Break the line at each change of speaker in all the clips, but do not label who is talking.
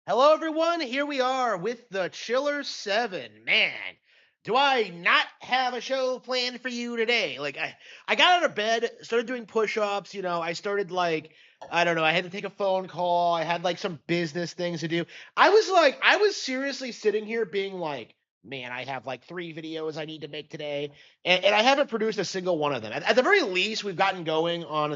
Hello, everyone. Here we are with the Chiller7. Man, do I not have a show planned for you today? I got out of bed, started doing push-ups. I started I don't know. I had to take a phone call. I had some business things to do. I was seriously sitting here being like, man, I have like 3 videos I need to make today, and I haven't produced a single one of them. At the very least, we've gotten going on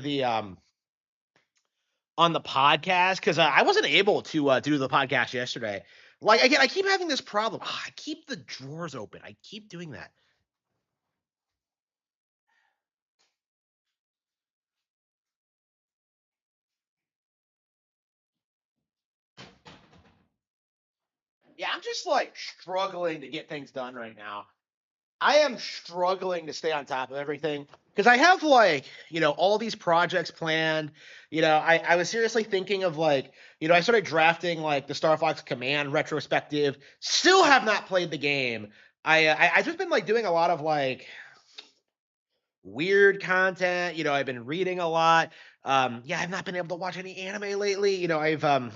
the podcast because I wasn't able to do the podcast yesterday. Like again, I keep having this problem. I keep the drawers open. I keep doing that. Yeah, I'm just struggling to get things done right now. I am struggling to stay on top of everything because I have all these projects planned. I was seriously thinking of I started drafting the Star Fox Command retrospective. Still have not played the game. I just been doing a lot of weird content. I've been reading a lot. Yeah, I've not been able to watch any anime lately. I've been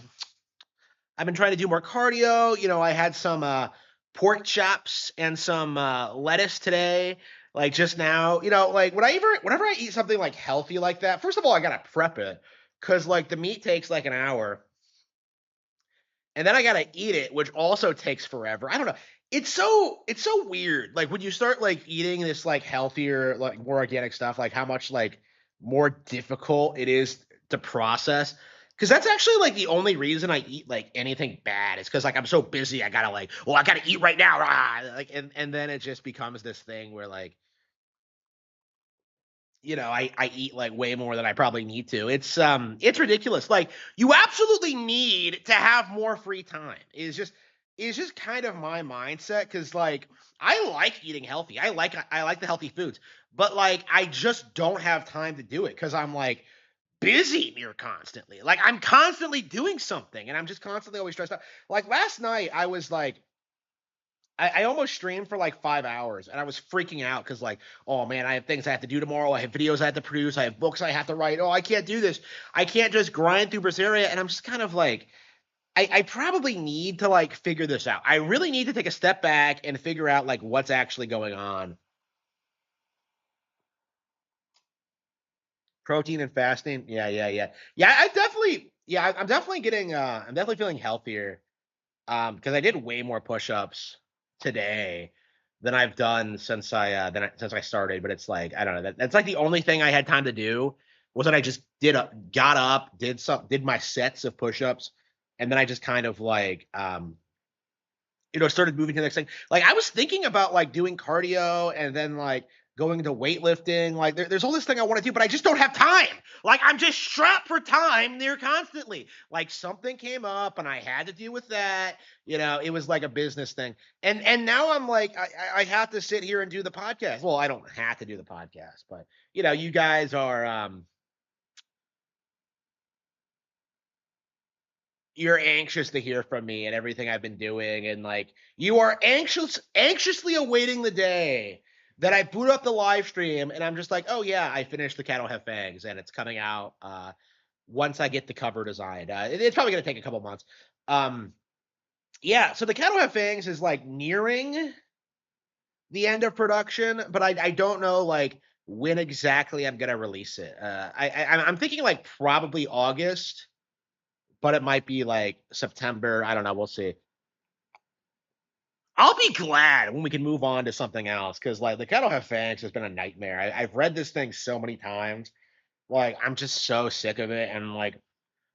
trying to do more cardio. I had some pork chops and some lettuce today. Like just now, whenever I eat something healthy like that, first of all, I gotta prep it because the meat takes an hour, and then I gotta eat it, which also takes forever. I don't know. It's so weird. Like when you start eating this healthier, more organic stuff, how much more difficult it is to process. Because that's actually the only reason I eat anything bad is because I'm so busy. I gotta well, I gotta eat right now, and then it just becomes this thing where I eat way more than I probably need to. It's ridiculous. Like you absolutely need to have more free time. Is just kind of my mindset cuz I like eating healthy. I like the healthy foods. But I just don't have time to do it cuz I'm busy near constantly. Like I'm constantly doing something and I'm just constantly always stressed out. Like last night I was I almost streamed for 5 hours and I was freaking out because oh man, I have things I have to do tomorrow. I have videos I have to produce. I have books I have to write. Oh, I can't do this. I can't just grind through Berseria. And I'm just kind of I probably need to figure this out. I really need to take a step back and figure out what's actually going on. Protein and fasting. Yeah, yeah, yeah. Yeah, I'm definitely getting I'm definitely feeling healthier. Because I did way more push-ups today than I've done since I started. But it's I don't know. That's the only thing I had time to do was that I just got up, did my sets of push-ups, and then I just kind of started moving to the next thing. Like I was thinking about doing cardio and then going to weightlifting. There's all this thing I want to do, but I just don't have time. I'm just strapped for time near constantly. Something came up and I had to deal with that. It was like a business thing. And now I'm I have to sit here and do the podcast. Well, I don't have to do the podcast, but you guys are you're anxious to hear from me and everything I've been doing, and you are anxiously awaiting the day that I boot up the live stream and I'm just oh yeah, I finished the Cattle Have Fangs and it's coming out once I get the cover designed. It's probably gonna take a couple months. Um, yeah, so the Cattle Have Fangs is nearing the end of production, but I don't know when exactly I'm gonna release it. I'm thinking probably August, but it might be September. I don't know. We'll see. I'll be glad when we can move on to something else because the Cattle Have Fangs has been a nightmare. I've read this thing so many times. I'm just so sick of it, and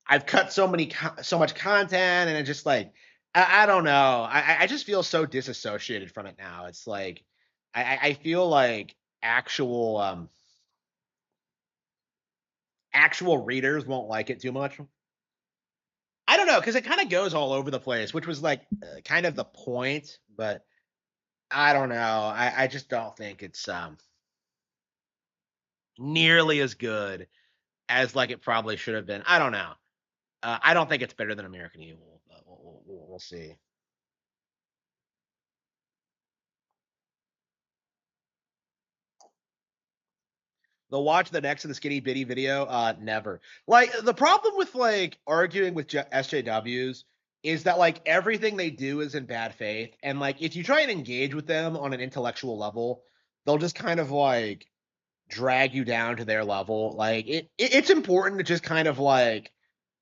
I've cut so much content, and it just I don't know. I just feel so disassociated from it now. It's I feel actual actual readers won't like it too much. I don't know because it kind of goes all over the place, which was kind of the point, but I don't know. I just don't think it's nearly as good as it probably should have been. I don't know. I don't think it's better than American Evil. But we'll see. They'll watch the next of the skinny bitty video. Never. The problem with arguing with SJWs is that like everything they do is in bad faith, and like if you try and engage with them on an intellectual level, they'll just kind of like drag you down to their level. Like it's important to just kind of like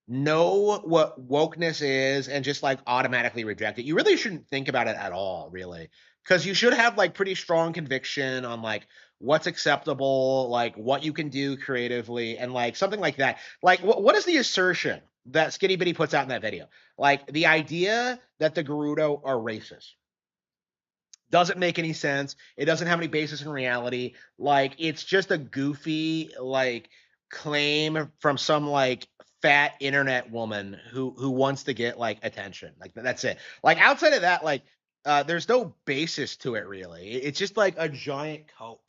know what wokeness is and just like automatically reject it. You really shouldn't think about it at all, really, because you should have like pretty strong conviction on like what's acceptable, like what you can do creatively, and like something like that. Like, what is the assertion that Skinny Bitty puts out in that video? Like the idea that the Gerudo are racist doesn't make any sense. It doesn't have any basis in reality. Like it's just a goofy like claim from some like fat internet woman who wants to get like attention. Like that's it. Like outside of that, like there's no basis to it really. It's just like a giant cope.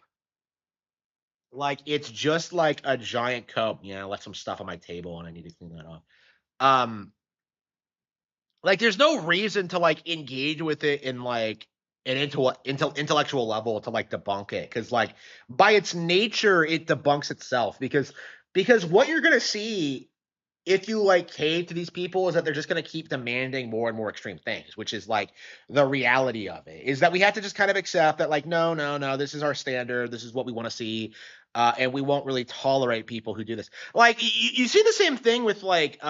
Like it's just like a giant cope. Yeah, I left some stuff on my table and I need to clean that off. Um, like there's no reason to like engage with it in like an intellectual level to like debunk it, because like by its nature it debunks itself, because what you're gonna see if you like cave to these people is that they're just going to keep demanding more and more extreme things, which is like the reality of it is that we have to just kind of accept that like no, no, no, this is our standard, this is what we want to see, and we won't really tolerate people who do this. Like you see the same thing with like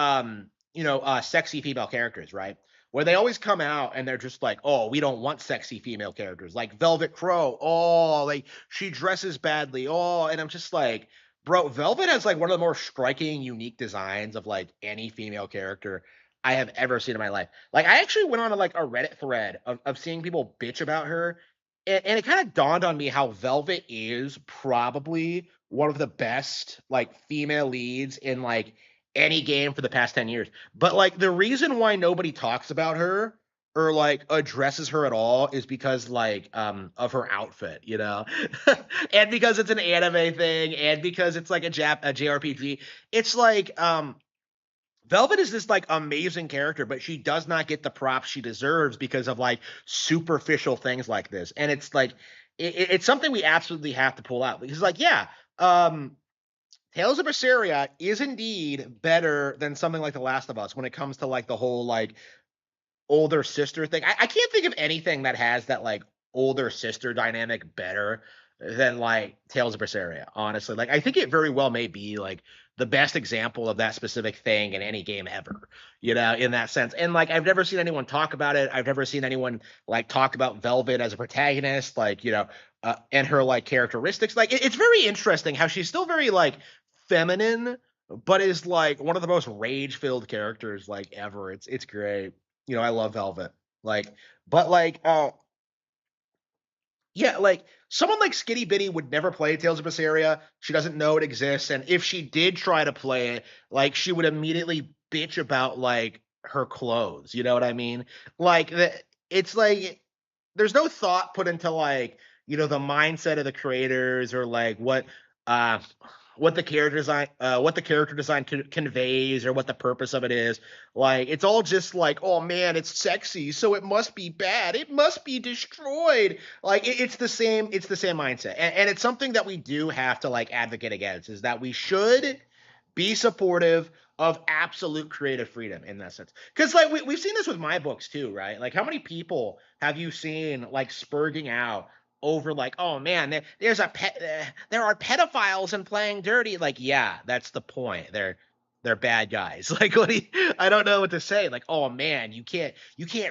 sexy female characters, right? Where they always come out and they're just like, oh, we don't want sexy female characters, like Velvet Crow. Oh, like she dresses badly. Oh, and I'm just like, bro, Velvet has like one of the more striking, unique designs of like any female character I have ever seen in my life. Like, I actually went on like a Reddit thread of seeing people bitch about her, and it kind of dawned on me how Velvet is probably one of the best like female leads in like any game for the past 10 years. But like the reason why nobody talks about her or like addresses her at all is because like of her outfit, you know. And because it's an anime thing and because it's like a JRPG. It's like Velvet is this like amazing character, but she does not get the props she deserves because of like superficial things like this. And it's like it's something we absolutely have to pull out, because like yeah, um Tales of Berseria is indeed better than something like The Last of Us when it comes to like the whole like older sister thing. I can't think of anything that has that like older sister dynamic better than like Tales of Berseria, honestly. Like I think it very well may be like the best example of that specific thing in any game ever, you know, in that sense. And like I've never seen anyone talk about it. I've never seen anyone like talk about Velvet as a protagonist, like, you know, and her like characteristics. Like it's very interesting how she's still very like feminine, but is like one of the most rage-filled characters like ever. It's great. You know, I love Velvet. Like, but like, yeah, like someone like Skinny Bitty would never play Tales of Berseria. She doesn't know it exists, and if she did try to play it, like she would immediately bitch about like her clothes. You know what I mean? Like it's like there's no thought put into like the mindset of the creators or like uh what the character design conveys or what the purpose of it is. Like it's all just like, oh man, it's sexy, so it must be bad, it must be destroyed. Like it's the same mindset, and it's something that we do have to like advocate against, is that we should be supportive of absolute creative freedom in that sense. Because like we've seen this with my books too, right? Like how many people have you seen like spurging out over like, oh man, there are pedophiles and playing dirty. Like, yeah, that's the point. They're bad guys. Like, I don't know what to say. Like, oh man, you can't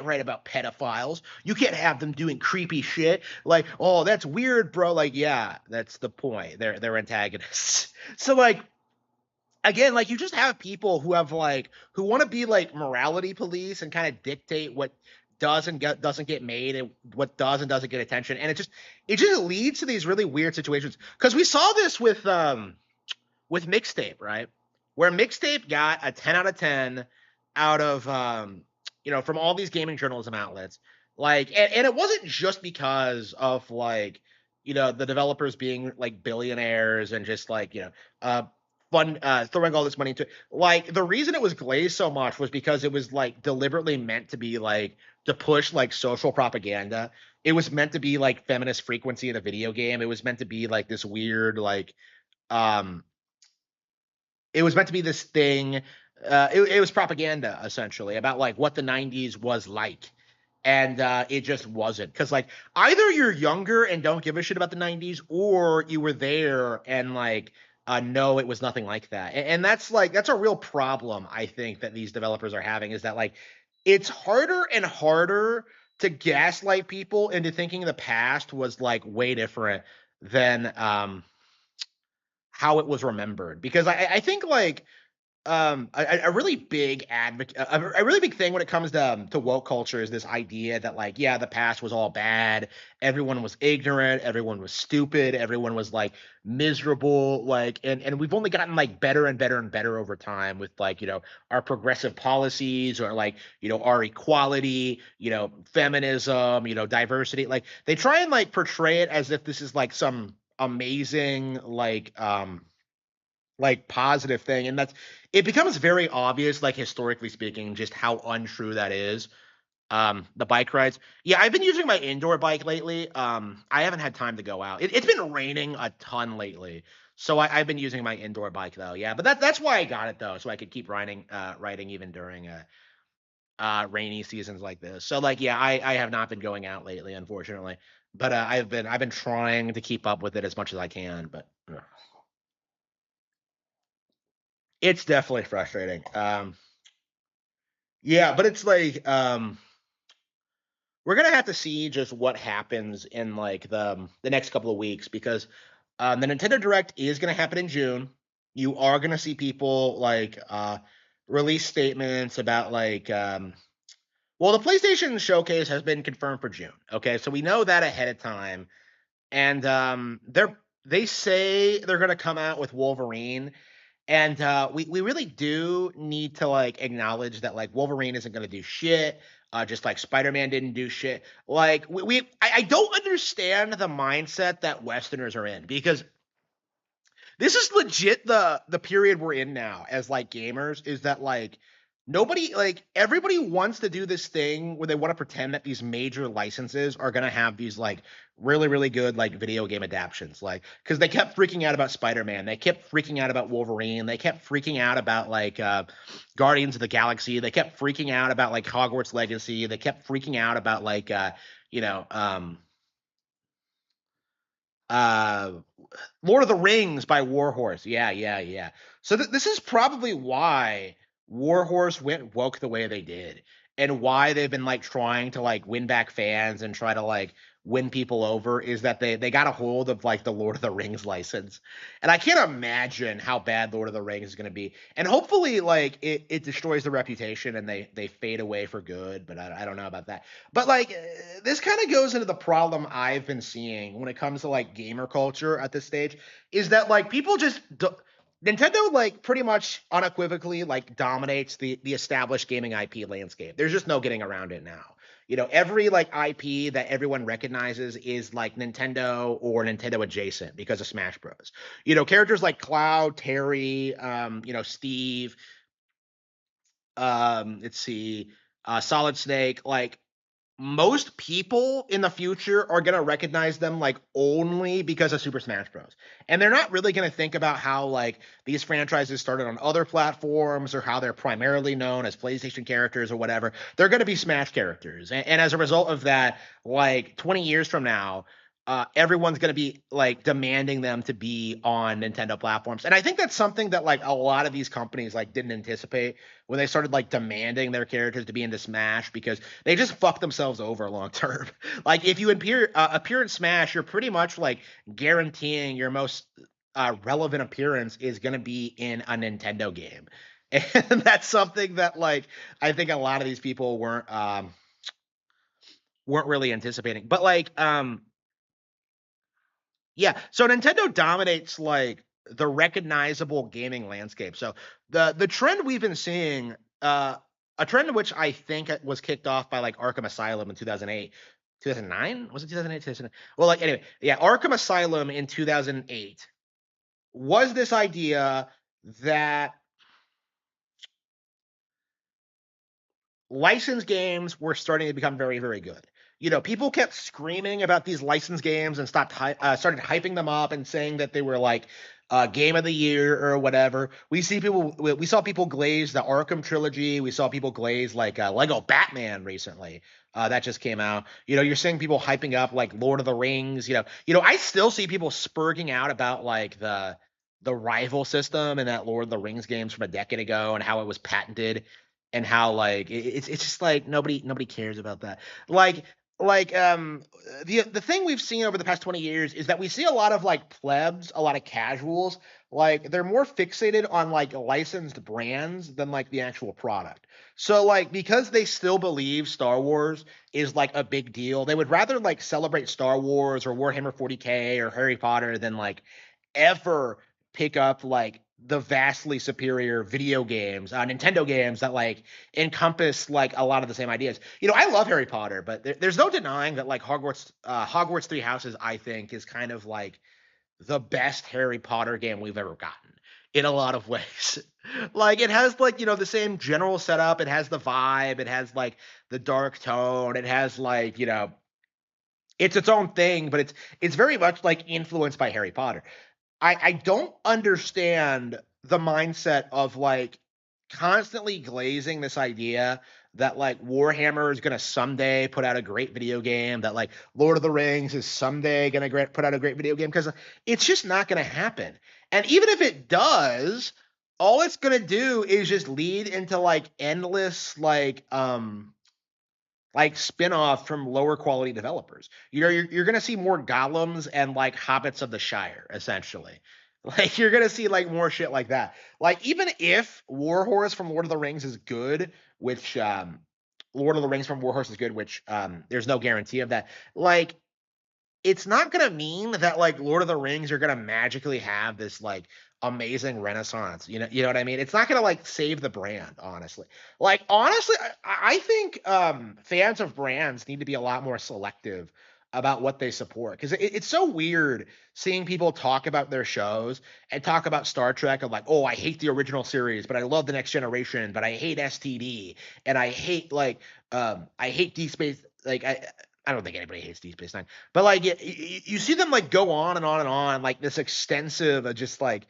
write about pedophiles. You can't have them doing creepy shit. Like, oh, that's weird, bro. Like, yeah, that's the point. They're antagonists. So like again, like you just have people who want to be like morality police and kind of dictate what doesn't get made and what does and doesn't get attention, and it just leads to these really weird situations, because we saw this with Mixtape, right? Where Mixtape got a 10 out of 10 out of from all these gaming journalism outlets. Like, and it wasn't just because of like, the developers being like billionaires and just like, fun throwing all this money into it. Like the reason it was glazed so much was because it was like deliberately meant to be like to push like social propaganda. It was meant to be like feminist frequency in a video game. It was meant to be like this weird like um it was meant to be this thing It was propaganda essentially about like what the 90s was like. And it just wasn't, because like either you're younger and don't give a shit about the 90s, or you were there and like no, it was nothing like that. And that's like that's a real problem I think that these developers are having, is that like it's harder and harder to gaslight people into thinking the past was like way different than how it was remembered. Because I think like a really big advocate, a really big thing when it comes to woke culture is this idea that like, yeah, the past was all bad, everyone was ignorant, everyone was stupid, everyone was like miserable, like, and we've only gotten like better and better and better over time with like, you know, our progressive policies, or like, you know, our equality, you know, feminism, you know, diversity. Like they try and like portray it as if this is like some amazing like positive thing, and that's it becomes very obvious, like historically speaking, just how untrue that is. The bike rides, yeah, I've been using my indoor bike lately. I haven't had time to go out. It's been raining a ton lately, so I've been using my indoor bike though. Yeah, but that's why I got it though, so I could keep riding even during rainy seasons like this. So like, yeah, I have not been going out lately, unfortunately, but I've been trying to keep up with it as much as I can, but it's definitely frustrating. Yeah, but it's like we're gonna have to see just what happens in like the next couple of weeks, because the Nintendo Direct is gonna happen in June. You are gonna see people like release statements about like well, the PlayStation Showcase has been confirmed for June. Okay, so we know that ahead of time, and they say they're gonna come out with Wolverine, and we really do need to like acknowledge that like Wolverine isn't going to do shit. Just like Spider-Man didn't do shit. Like I don't understand the mindset that Westerners are in, because this is legit the period we're in now as like gamers, is that like nobody, like everybody wants to do this thing where they want to pretend that these major licenses are going to have these like really really good like video game adaptions, like because they kept freaking out about Spider-Man, they kept freaking out about Wolverine, they kept freaking out about like Guardians of the Galaxy, they kept freaking out about like Hogwarts Legacy, they kept freaking out about like you know uh Lord of the Rings by Warhorse. Yeah, yeah, yeah. So this is probably why Warhorse went woke the way they did, and why they've been like trying to like win back fans and try to like win people over, is that they got a hold of like the Lord of the Rings license. And I can't imagine how bad Lord of the Rings is going to be. And hopefully like it destroys the reputation and they fade away for good, but I don't know about that. But like this kind of goes into the problem I've been seeing when it comes to like gamer culture at this stage, is that like people just Nintendo like pretty much unequivocally like dominates the established gaming IP landscape. There's just no getting around it now. You know, every like IP that everyone recognizes is like Nintendo or Nintendo adjacent because of Smash Bros. You know, characters like Cloud, Terry, you know, Steve, let's see, Solid Snake, like most people in the future are going to recognize them like only because of Super Smash Bros. And they're not really going to think about how like these franchises started on other platforms, or how they're primarily known as PlayStation characters or whatever. They're going to be Smash characters. And as a result of that, like 20 years from now, everyone's going to be like demanding them to be on Nintendo platforms. And I think that's something that like a lot of these companies like didn't anticipate when they started like demanding their characters to be into Smash, because they just fuck themselves over long term. Like if you appear in Smash, you're pretty much like guaranteeing your most relevant appearance is going to be in a Nintendo game. And that's something that like I think a lot of these people weren't really anticipating. But like yeah, so Nintendo dominates like the recognizable gaming landscape. So the trend we've been seeing, a trend which I think it was kicked off by like Arkham Asylum in 2008, 2009, was it 2008, 2009? Well, like anyway, yeah, Arkham Asylum in 2008 was this idea that licensed games were starting to become very, very good. You know, people kept screaming about these licensed games and started hyping them up and saying that they were like game of the year or whatever. We saw people glaze the Arkham trilogy. We saw people glaze like Lego Batman recently. That just came out. You're seeing people hyping up like Lord of the Rings. I still see people spurging out about like the rival system and that Lord of the Rings games from a decade ago and how it was patented and how like it's just like nobody cares about that. Like like the thing we've seen over the past 20 years is that we see a lot of like plebs, a lot of casuals, like they're more fixated on like licensed brands than like the actual product. So like because they still believe Star Wars is like a big deal, they would rather like celebrate Star Wars or Warhammer 40K or Harry Potter than like ever pick up like the vastly superior video games, Nintendo games that like encompass like a lot of the same ideas. I love Harry Potter, but there's no denying that like Hogwarts Three Houses, I think, is kind of like the best Harry Potter game we've ever gotten in a lot of ways. Like it has like the same general setup, it has the vibe, it has like the dark tone, it has like it's its own thing, but it's very much like influenced by Harry Potter. I don't understand the mindset of like constantly glazing this idea that like Warhammer is gonna someday put out a great video game, that like Lord of the Rings is someday gonna put out a great video game, because it's just not gonna happen. And even if it does, all it's gonna do is just lead into like endless like spin-off from lower quality developers. You're gonna see more golems and like hobbits of the Shire, essentially. Like you're gonna see like more shit like that. Like even if Warhorse from Lord of the Rings is good, which Lord of the Rings from Warhorse is good, which there's no guarantee of that. Like it's not gonna mean that like Lord of the Rings are gonna magically have this like amazing renaissance. You know what I mean? It's not gonna like save the brand, honestly. Like honestly, I think fans of brands need to be a lot more selective about what they support, because it's so weird seeing people talk about their shows and talk about Star Trek and like, oh, I hate the original series, but I love the Next Generation, but I hate STD, and I hate Deep Space. Like I don't think anybody hates Deep Space Nine, but like you see them like go on and on and on, like this extensive just like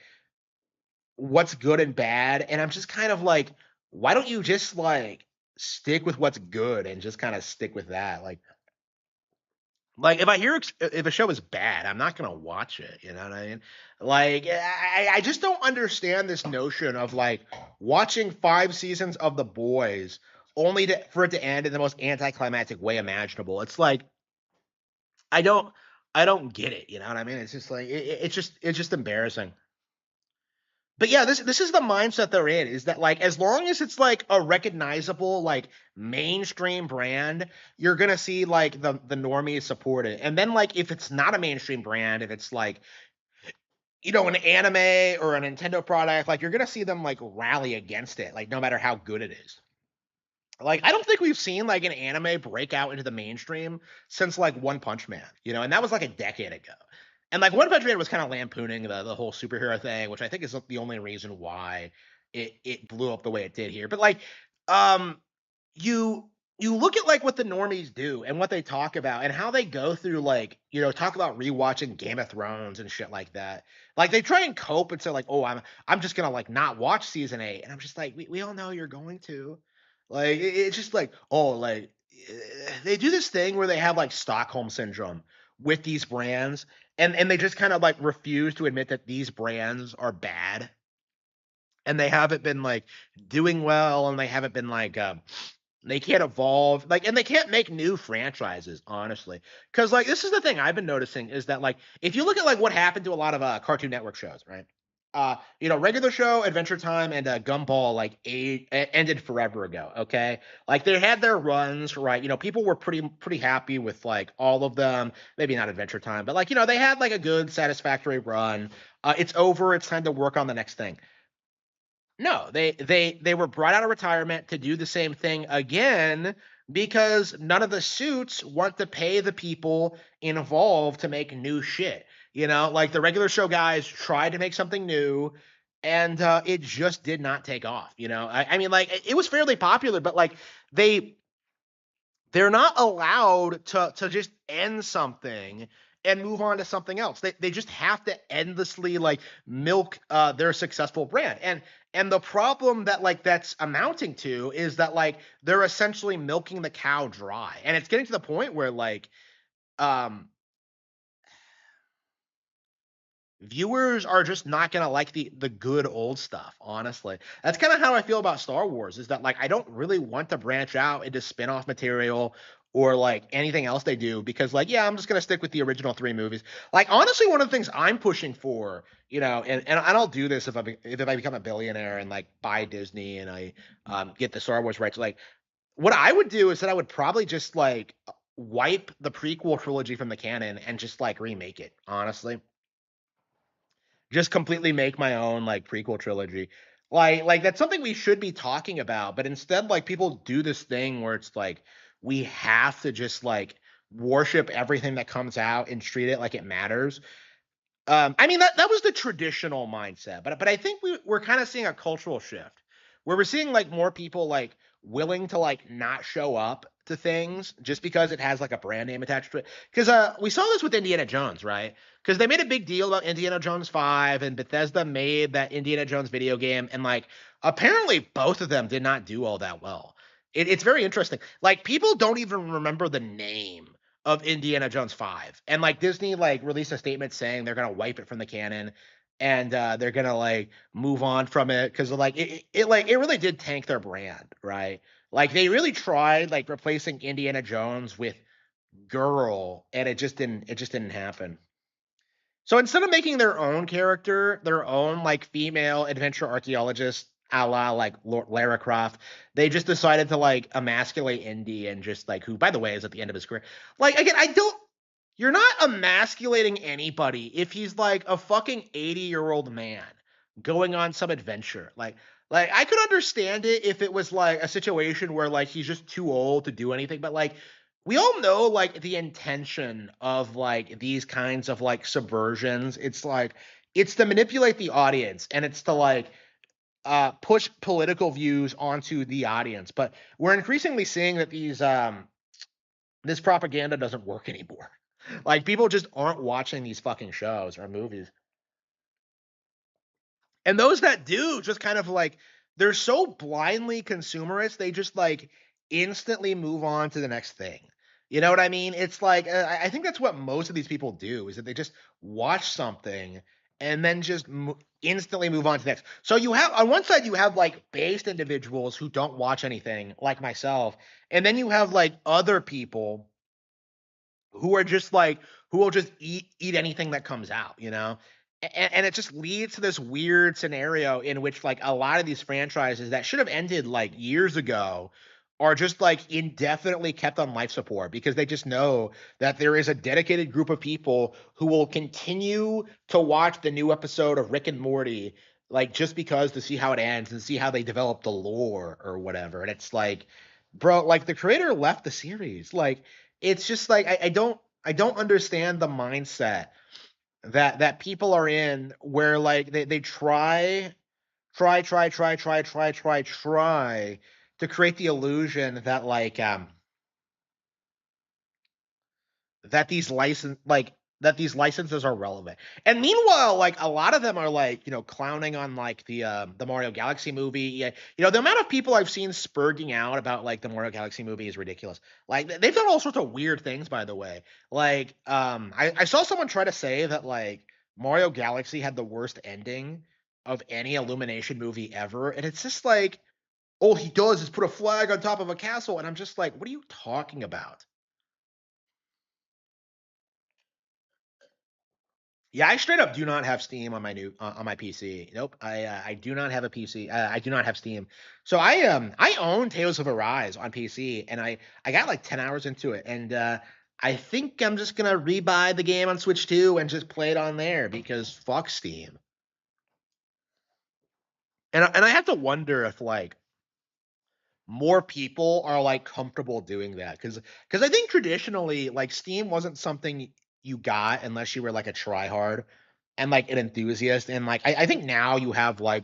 what's good and bad, and I'm just kind of like, why don't you just like stick with what's good and just kind of stick with that? Like if I hear if a show is bad, I'm not gonna watch it. You know what I mean? Like I just don't understand this notion of like watching 5 seasons of The Boys only for it to end in the most anticlimactic way imaginable. It's like I don't I don't get it. You know what I mean? It's just like it's just embarrassing. But yeah, this is the mindset they're in, is that like as long as it's like a recognizable like mainstream brand, you're gonna see like the normies support it. And then like if it's not a mainstream brand, if it's like an anime or a Nintendo product, like you're gonna see them like rally against it, like no matter how good it is. Like I don't think we've seen like an anime break out into the mainstream since like One Punch Man, and that was like a decade ago. And like One Punch Man was kind of lampooning the whole superhero thing, which I think is the only reason why it blew up the way it did here. But like, um, you you look at like what the normies do and what they talk about and how they go through like talk about rewatching Game of Thrones and shit like that. Like they try and cope and say like, oh, I'm just gonna like not watch season 8, and I'm just like, we all know you're going to. Like it's just like, oh, like they do this thing where they have like Stockholm syndrome with these brands, and they just kind of like refuse to admit that these brands are bad, and they haven't been like doing well, and they haven't been like they can't evolve, like, and they can't make new franchises, honestly. Because like this is the thing I've been noticing, is that like if you look at like what happened to a lot of Cartoon Network shows, right? Regular show, Adventure Time, and Gumball like ended forever ago. Okay, like they had their runs, right? People were pretty happy with like all of them. Maybe not Adventure Time, but like they had like a good, satisfactory run. It's over. It's time to work on the next thing. No, they were brought out of retirement to do the same thing again, because none of the suits want to pay the people involved to make new shit. Like the regular show guys tried to make something new, and it just did not take off. I mean, like it was fairly popular, but like they they're not allowed to just end something and move on to something else. They just have to endlessly like milk their successful brand. And the problem that like that's amounting to is that like they're essentially milking the cow dry. And it's getting to the point where like um viewers are just not gonna like the good old stuff, honestly. That's kind of how I feel about Star Wars, is that like I don't really want to branch out into spin-off material or like anything else they do, because like yeah, I'm just gonna stick with the original three movies. Like honestly, one of the things I'm pushing for, and I'll do this if I become a billionaire and like buy Disney and I get the Star Wars rights, like what I would do is that I would probably just like wipe the prequel trilogy from the canon and just like remake it, honestly, just completely make my own like prequel trilogy. Like that's something we should be talking about, but instead like people do this thing where it's like we have to just like worship everything that comes out and treat it like it matters. I mean that was the traditional mindset, but I think we're kind of seeing a cultural shift where we're seeing like more people like willing to like not show up to things just because it has like a brand name attached to it. Because we saw this with Indiana Jones, right? Because they made a big deal about Indiana Jones 5, and Bethesda made that Indiana Jones video game, and like apparently both of them did not do all that well. It's very interesting. Like people don't even remember the name of Indiana Jones 5. And like Disney like released a statement saying they're going to wipe it from the canon, and they're going to like move on from it cuz like it really did tank their brand, right? Like they really tried like replacing Indiana Jones with girl, and it just didn't happen. So instead of making their own character, their own like female adventure archaeologist, a la like Lara Croft, they just decided to like emasculate Indy, and just like, who, by the way, is at the end of his career. Like again, I don't. You're not emasculating anybody if he's like a fucking 80-year-old man going on some adventure. Like I could understand it if it was like a situation where like he's just too old to do anything, but like we all know like the intention of like these kinds of like subversions. It's like it's to manipulate the audience, and it's to like push political views onto the audience. But we're increasingly seeing that these this propaganda doesn't work anymore. Like people just aren't watching these fucking shows or movies. And those that do just kind of like they're so blindly consumerist, they just like instantly move on to the next thing. You know what I mean? It's like I think that's what most of these people do, is that they just watch something and then just instantly move on to the next. So you have on one side you have like based individuals who don't watch anything like myself, and then you have like other people who are just like who will just eat anything that comes out, and it just leads to this weird scenario in which like a lot of these franchises that should have ended like years ago are just like indefinitely kept on life support, because they just know that there is a dedicated group of people who will continue to watch the new episode of Rick and Morty, like just because, to see how it ends and see how they develop the lore or whatever. And it's like, bro, like the creator left the series. Like it's just like I don't understand the mindset that people are in, where like they try to create the illusion that like that these these licenses are relevant. And meanwhile, like a lot of them are like, clowning on like the Mario Galaxy movie. Yeah, the amount of people I've seen spurging out about like the Mario Galaxy movie is ridiculous. Like they've done all sorts of weird things, by the way. Like I saw someone try to say that like Mario Galaxy had the worst ending of any Illumination movie ever, and it's just like all he does is put a flag on top of a castle, and I'm just like, what are you talking about? Yeah, I straight up do not have Steam on my PC. Nope, I do not have a PC. I do not have Steam. So I own Tales of Arise on PC, and I got like 10 hours into it, and I think I'm just gonna rebuy the game on Switch 2 and just play it on there, because fuck Steam. And I have to wonder if like more people are like comfortable doing that, because I think traditionally like Steam wasn't something you got unless you were like a tryhard and like an enthusiast. And like I think now you have like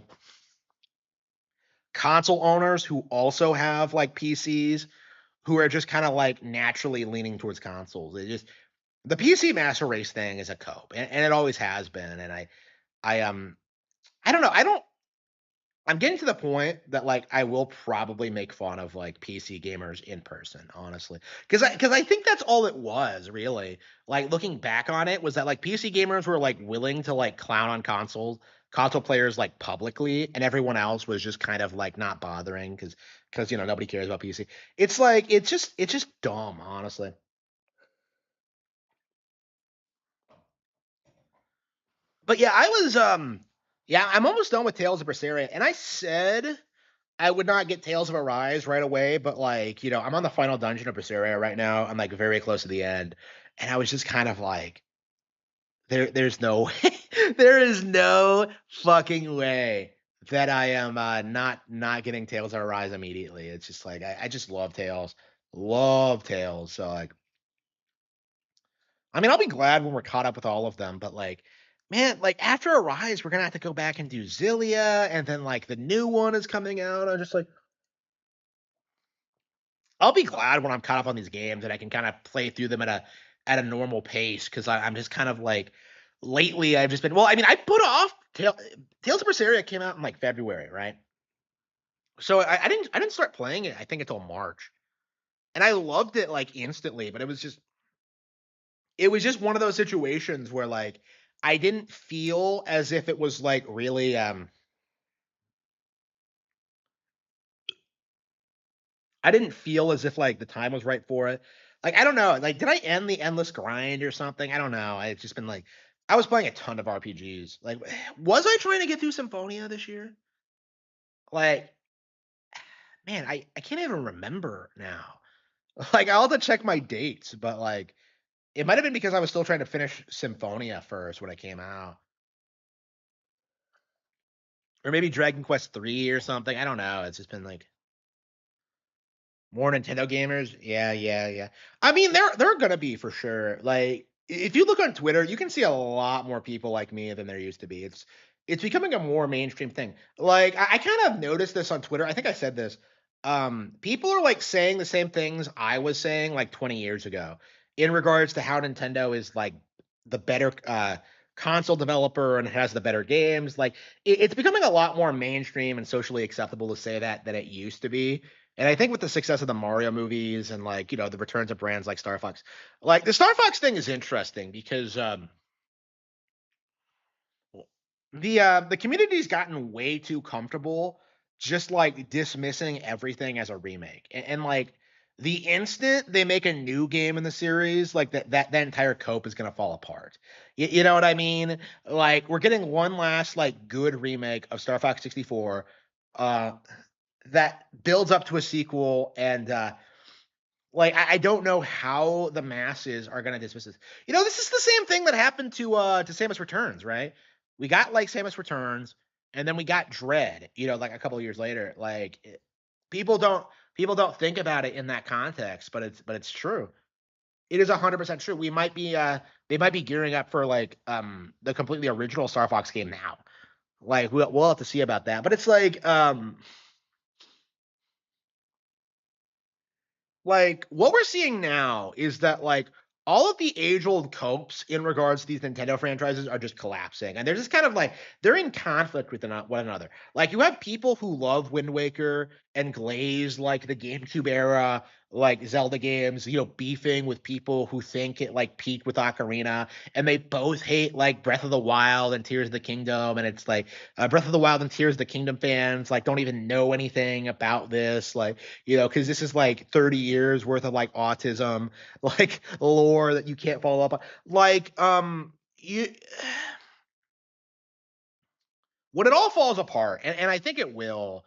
console owners who also have like PCs, who are just kind of like naturally leaning towards consoles. They just the PC Master Race thing is a cope, and it always has been. And I I don't know. I'm getting to the point that like I will probably make fun of like PC gamers in person, honestly, because I think that's all it was really. Like looking back on it, was that like PC gamers were like willing to like clown on console players like publicly, and everyone else was just kind of like not bothering because nobody cares about PC. It's like it's just dumb, honestly. But yeah, yeah, I'm almost done with Tales of Berseria, and I said I would not get Tales of Arise right away, but like, I'm on the final dungeon of Berseria right now. I'm like very close to the end. And I was just kind of like, there's no way, there is no fucking way that I am not getting Tales of Arise immediately. It's just like I just love Tales. Love Tales. So like I mean I'll be glad when we're caught up with all of them, but like man, like after Arise, we're gonna have to go back and do Zillia, and then like the new one is coming out. I'm just like, I'll be glad when I'm caught up on these games and I can kind of play through them at a normal pace because I'm just kind of like lately I've just been well. I mean, I put off Tales of Berseria came out in like February, right? So I didn't start playing it I think until March, and I loved it like instantly. But it was just one of those situations where like I didn't feel as if it was like really I didn't feel as if like the time was right for it. Like I don't know, like did I end the endless grind or something? I don't know. I've just been like I was playing a ton of RPGs. Like was I trying to get through Symphonia this year? Like man, I can't even remember now. Like I'll have to check my dates, but like it might have been because I was still trying to finish Symphonia first when it came out. Or maybe Dragon Quest 3 or something. I don't know. It's just been like more Nintendo gamers? Yeah, yeah, yeah. I mean, there are gonna be for sure. Like, if you look on Twitter, you can see a lot more people like me than there used to be. It's becoming a more mainstream thing. Like, I kind of noticed this on Twitter. I think I said this. People are like saying the same things I was saying like 20 years ago in regards to how Nintendo is like the better console developer and has the better games. Like, it's becoming a lot more mainstream and socially acceptable to say that than it used to be. And I think with the success of the Mario movies and like, the returns of brands like Star Fox, like the Star Fox thing is interesting because the community's gotten way too comfortable just like dismissing everything as a remake. And like the instant they make a new game in the series, like that entire cope is gonna fall apart. You know what I mean? Like we're getting one last like good remake of Star Fox 64 uh that builds up to a sequel and like I don't know how the masses are gonna dismiss this. This is the same thing that happened to Samus Returns, right? We got like Samus Returns, and then we got Dread, like a couple of years later. Like people don't people don't think about it in that context, but it's true. It is 100% true. We might be they might be gearing up for like the completely original Star Fox game now. Like we'll have to see about that. But it's like what we're seeing now is that like all of the age-old copes in regards to these Nintendo franchises are just collapsing, and they're just kind of like they're in conflict with one another. Like you have people who love Wind Waker and glaze like the GameCube era, like Zelda games, beefing with people who think it like peaked with Ocarina, and they both hate like Breath of the Wild and Tears of the Kingdom, and it's like Breath of the Wild and Tears of the Kingdom fans like don't even know anything about this, like because this is like 30 years worth of like autism, like lore that you can't follow up on. Like, you when it all falls apart, and I think it will,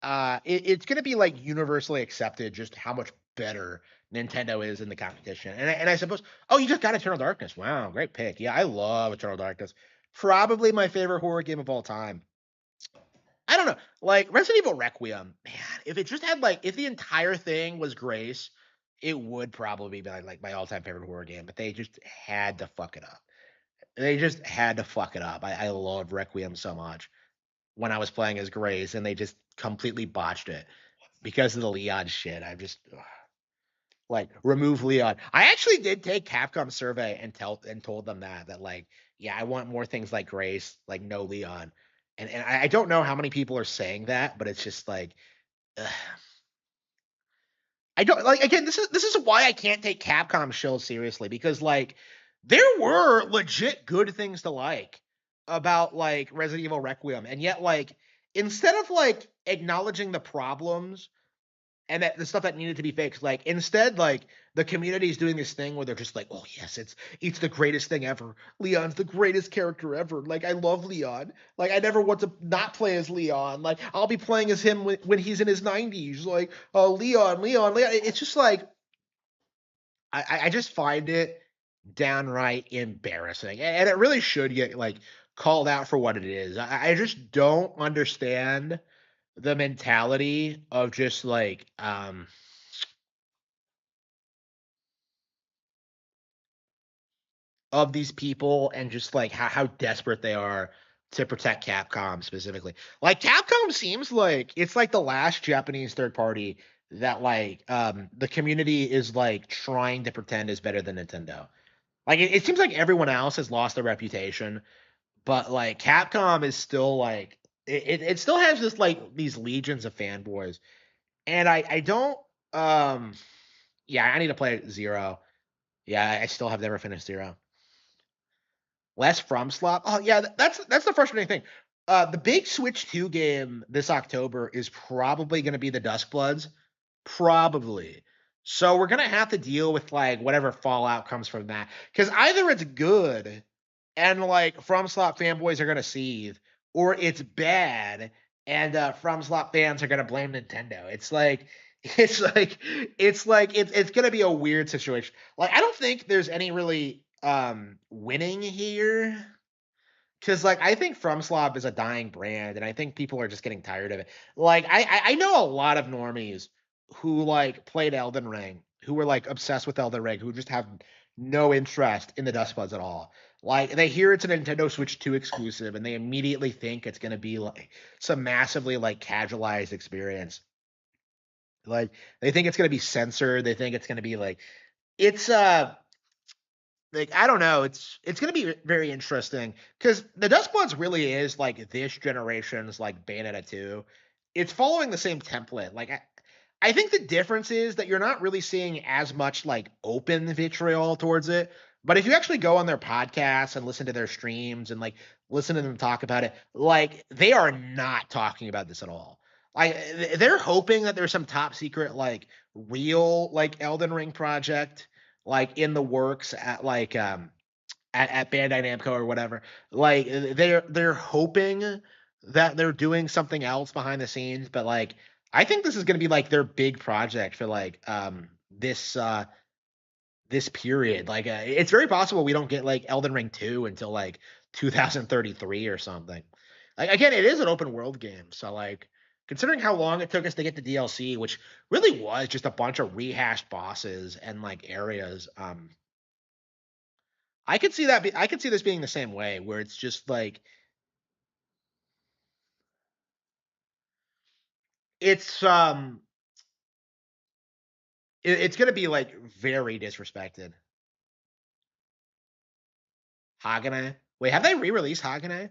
it's going to be like universally accepted just how much better Nintendo is in the competition. And I suppose, oh, you just got Eternal Darkness. Wow, great pick. Yeah, I love Eternal Darkness. Probably my favorite horror game of all time. I don't know. Like Resident Evil Requiem, man, if it just had like if the entire thing was Grace, it would probably be like my all-time favorite horror game, but they just had to fuck it up. They just had to fuck it up. I loved Requiem so much when I was playing as Grace, and they just completely botched it because of the Leon shit. I'm just ugh. like remove Leon. I actually did take Capcom's survey and told them that like, yeah, I want more things like Grace, like no Leon. And I don't know how many people are saying that, but it's just like ugh. I don't like again, this is why I can't take Capcom shows seriously because like there were legit good things to like about like Resident Evil Requiem, and yet like instead of like acknowledging the problems and that the stuff that needed to be fixed. Like instead, like the community is doing this thing where they're just like, oh yes, it's the greatest thing ever. Leon's the greatest character ever. Like I love Leon. Like I never want to not play as Leon. Like I'll be playing as him when he's in his 90s. Like oh Leon. It's just like I just find it downright embarrassing, and it really should get like called out for what it is. I just don't understand the mentality of just like of these people and just like how desperate they are to protect Capcom specifically. Like Capcom seems like it's like the last Japanese third party that like the community is like trying to pretend is better than Nintendo. Like it seems like everyone else has lost their reputation, but like Capcom is still like it still has this like these legions of fanboys. And I don't yeah, I need to play Zero. Yeah, I still have never finished Zero. Less from slop. Oh yeah, that's the frustrating thing. The big Switch 2 game this October is probably going to be the Duskbloods. Probably. So we're gonna have to deal with like whatever fallout comes from that. Because either it's good and like From Slop fanboys are gonna seethe, or it's bad and From Slop fans are gonna blame Nintendo. It's gonna be a weird situation. Like I don't think there's any really winning here. Cause like I think FromSlob is a dying brand, and I think people are just getting tired of it. Like I know a lot of normies who like played Elden Ring, who were like obsessed with Elden Ring, who just have no interest in the Dustbuds at all. Like they hear it's a Nintendo Switch 2 exclusive, and they immediately think it's gonna be like some massively like casualized experience. Like they think it's gonna be censored. They think it's gonna be it's like I don't know. It's gonna be very interesting because the Dustbloods really is like this generation's like Bayonetta 2. It's following the same template. Like I think the difference is that you're not really seeing as much like open vitriol towards it. But if you actually go on their podcasts and listen to their streams and like listen to them talk about it, like they are not talking about this at all. Like they're hoping that there's some top secret like real like Elden Ring project like in the works at like at Bandai Namco or whatever. Like they're hoping that they're doing something else behind the scenes, but like I think this is going to be like their big project for like this period. Like it's very possible we don't get like Elden Ring 2 until like 2033 or something. Like again, it is an open world game, so like considering how long it took us to get the DLC, which really was just a bunch of rehashed bosses and like areas, I could see I could see this being the same way where it's just like it's it's gonna be like very disrespected. Hagane. Wait, have they re-released Hagane?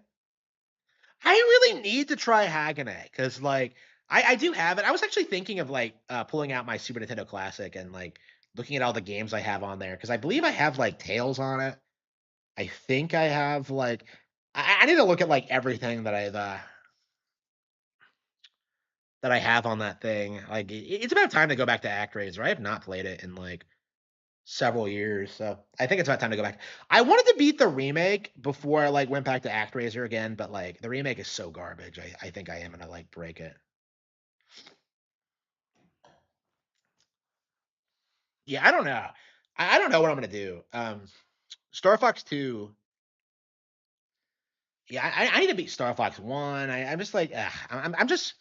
I really need to try Hagane because like I do have it. I was actually thinking of like pulling out my Super Nintendo Classic and like looking at all the games I have on there because I believe I have like Tales on it. I think I have like I need to look at like everything that I have on that thing. Like it's about time to go back to ActRaiser. I have not played it in like several years, so I think it's about time to go back. I wanted to beat the remake before I like went back to ActRaiser again, but like the remake is so garbage. I think I am gonna like break it. Yeah, I don't know. I don't know what I'm gonna do. Star Fox 2. Yeah, I need to beat Star Fox 1. I'm just like, I'm just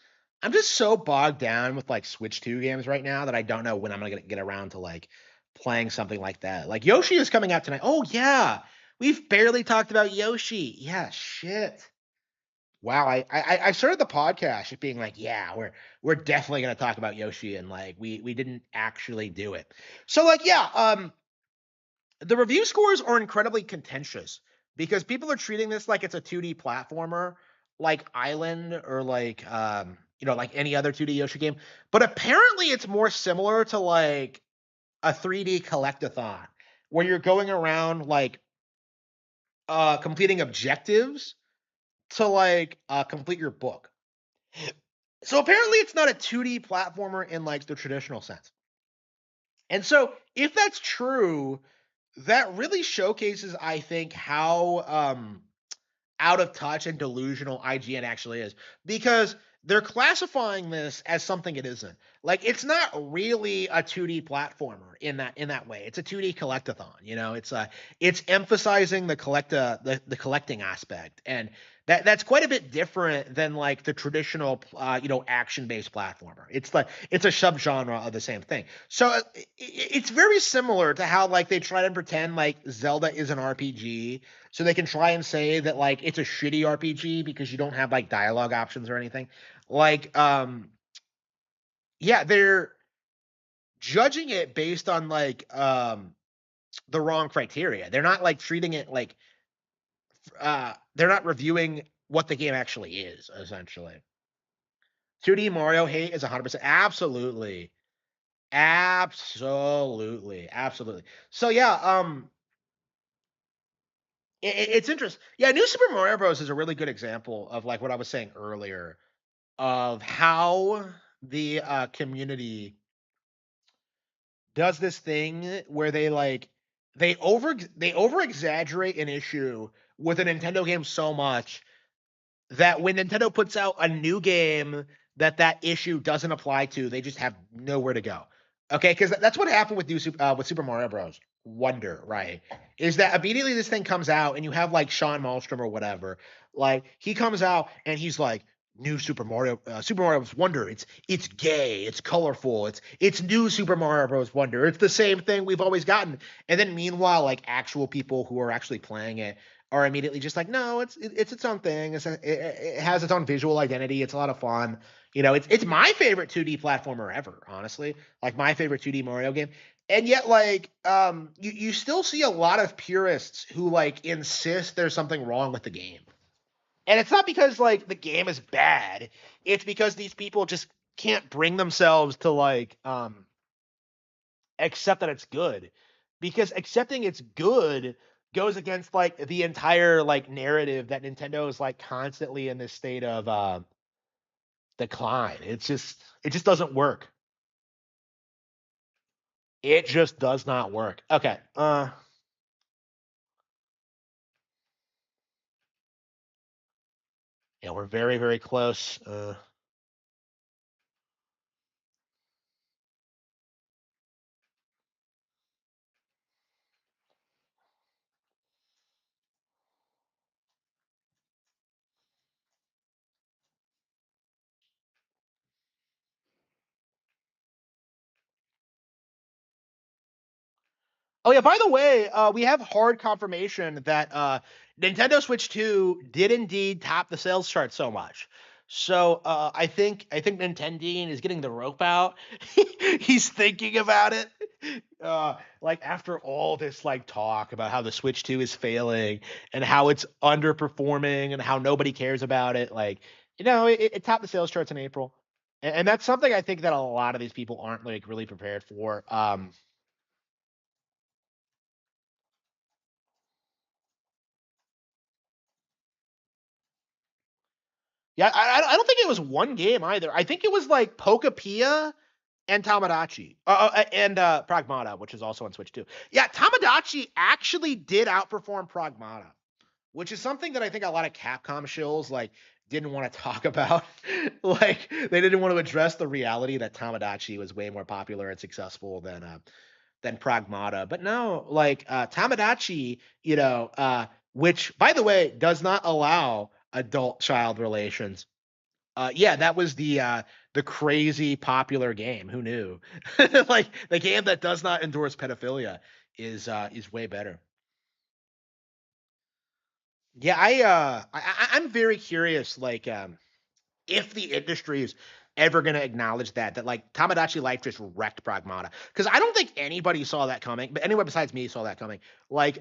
so bogged down with like Switch 2 games right now that I don't know when I'm gonna get around to like playing something like that. Like Yoshi is coming out tonight. Oh yeah, we've barely talked about Yoshi. Yeah, shit. Wow, I started the podcast being like, yeah, we're definitely gonna talk about Yoshi, and like we didn't actually do it. So like, yeah, the review scores are incredibly contentious because people are treating this like it's a 2D platformer, like Island or like like any other 2D Yoshi game. But apparently it's more similar to like a 3D collectathon where you're going around like completing objectives to like complete your book. So apparently it's not a 2D platformer in like the traditional sense. And so if that's true, that really showcases, I think, how out of touch and delusional IGN actually is, because they're classifying this as something it isn't. Like it's not really a 2D platformer in that way. It's a 2D collectathon. It's emphasizing the collecting aspect, and that's quite a bit different than like the traditional action based platformer. It's a subgenre of the same thing. So it's very similar to how like they try to pretend like Zelda is an RPG, so they can try and say that like it's a shitty RPG because you don't have like dialogue options or anything. Like yeah, they're judging it based on like the wrong criteria. They're not like treating it like they're not reviewing what the game actually is, essentially. 2D Mario hate is 100% absolutely. Absolutely. Absolutely. So yeah, it's interesting. Yeah, New Super Mario Bros. Is a really good example of like what I was saying earlier of how the community does this thing where they over exaggerate an issue with a Nintendo game so much that when Nintendo puts out a new game that issue doesn't apply to, they just have nowhere to go. Okay, because that's what happened with Super Mario Bros. Wonder, right? Is that immediately this thing comes out and you have like Sean Malmstrom or whatever, like he comes out and he's like, new Super Mario Bros. Wonder. It's gay, it's colorful, it's new Super Mario Bros. Wonder. It's the same thing we've always gotten. And then meanwhile, like actual people who are actually playing it are immediately just like, no, it's its own thing. It has its own visual identity. It's a lot of fun. It's my favorite 2D platformer ever, honestly. Like my favorite 2D Mario game. And yet, like, you still see a lot of purists who like insist there's something wrong with the game. And it's not because like the game is bad. It's because these people just can't bring themselves to like accept that it's good, because accepting it's good goes against like the entire like narrative that Nintendo is like constantly in this state of decline. It just doesn't work. It just does not work. Okay. Yeah, we're very, very close. Oh yeah, by the way, we have hard confirmation that Nintendo Switch 2 did indeed top the sales chart so much. So I think Nintendo is getting the rope out. He's thinking about it. Like after all this like talk about how the Switch 2 is failing and how it's underperforming and how nobody cares about it, like it topped the sales charts in April. And that's something I think that a lot of these people aren't like really prepared for. Yeah, I don't think it was one game either. I think it was like Pokapia and Tamagotchi, and Pragmata, which is also on Switch too. Yeah, Tamagotchi actually did outperform Pragmata, which is something that I think a lot of Capcom shills like didn't want to talk about. Like they didn't want to address the reality that Tamagotchi was way more popular and successful than Pragmata. But no, like Tamagotchi, which by the way does not allow adult child relations. Yeah, that was the crazy popular game. Who knew? Like the game that does not endorse pedophilia is way better. Yeah, I'm very curious, like, if the industry is ever going to acknowledge that like Tamagotchi Life just wrecked Pragmata, because I don't think anybody saw that coming, but anyone besides me saw that coming. Like,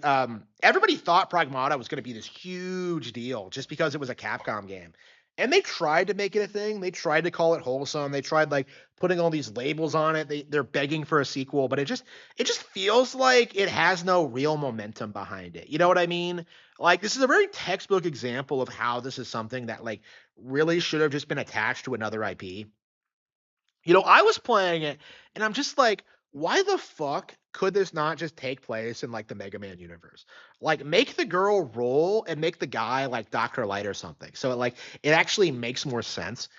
everybody thought Pragmata was going to be this huge deal just because it was a Capcom game, and they tried to make it a thing. They tried to call it wholesome. They tried like putting all these labels on it. They're begging for a sequel, but it just feels like it has no real momentum behind it. You know what I mean? Like, this is a very textbook example of how this is something that like really should have just been attached to another IP. I was playing it and I'm just like, why the fuck could this not just take place in like the Mega Man universe? Like, make the girl roll and make the guy like Dr. Light or something. So it actually makes more sense.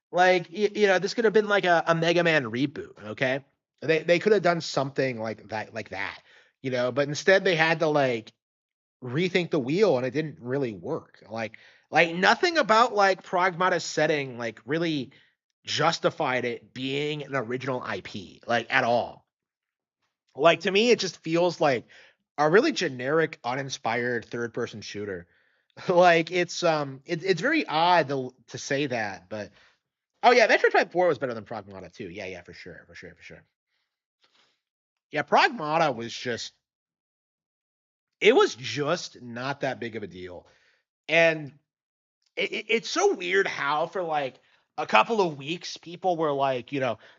Like, this could have been like a Mega Man reboot, okay? They could have done something like that. But instead they had to like rethink the wheel and it didn't really work. Like nothing about like Pragmata's setting like really justified it being an original IP like at all. Like, to me it just feels like a really generic uninspired third person shooter. Like, it's very odd to say that, but oh yeah, Metroid Prime 4 was better than Pragmata too. Yeah, yeah, for sure, for sure, for sure. Yeah, Pragmata was just it was just not that big of a deal. And it's so weird how for like a couple of weeks people were like,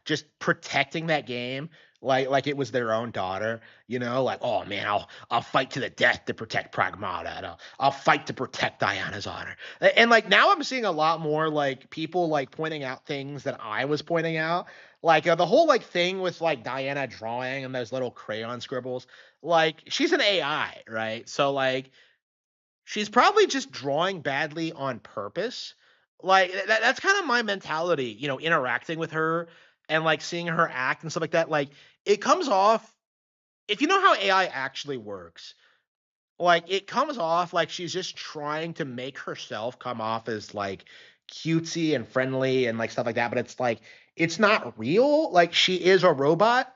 just protecting that game like it was their own daughter, like, oh man, I'll fight to the death to protect Pragmata, and I'll fight to protect Diana's honor. And like now I'm seeing a lot more like people like pointing out things that I was pointing out, like, the whole like thing with like Diana drawing and those little crayon scribbles. Like, she's an AI, right? So like she's probably just drawing badly on purpose. Like, that's kind of my mentality, interacting with her and like seeing her act and stuff like that. Like, it comes off, if you know how AI actually works, like it comes off like she's just trying to make herself come off as like cutesy and friendly and like stuff like that, but it's like it's not real. Like, she is a robot.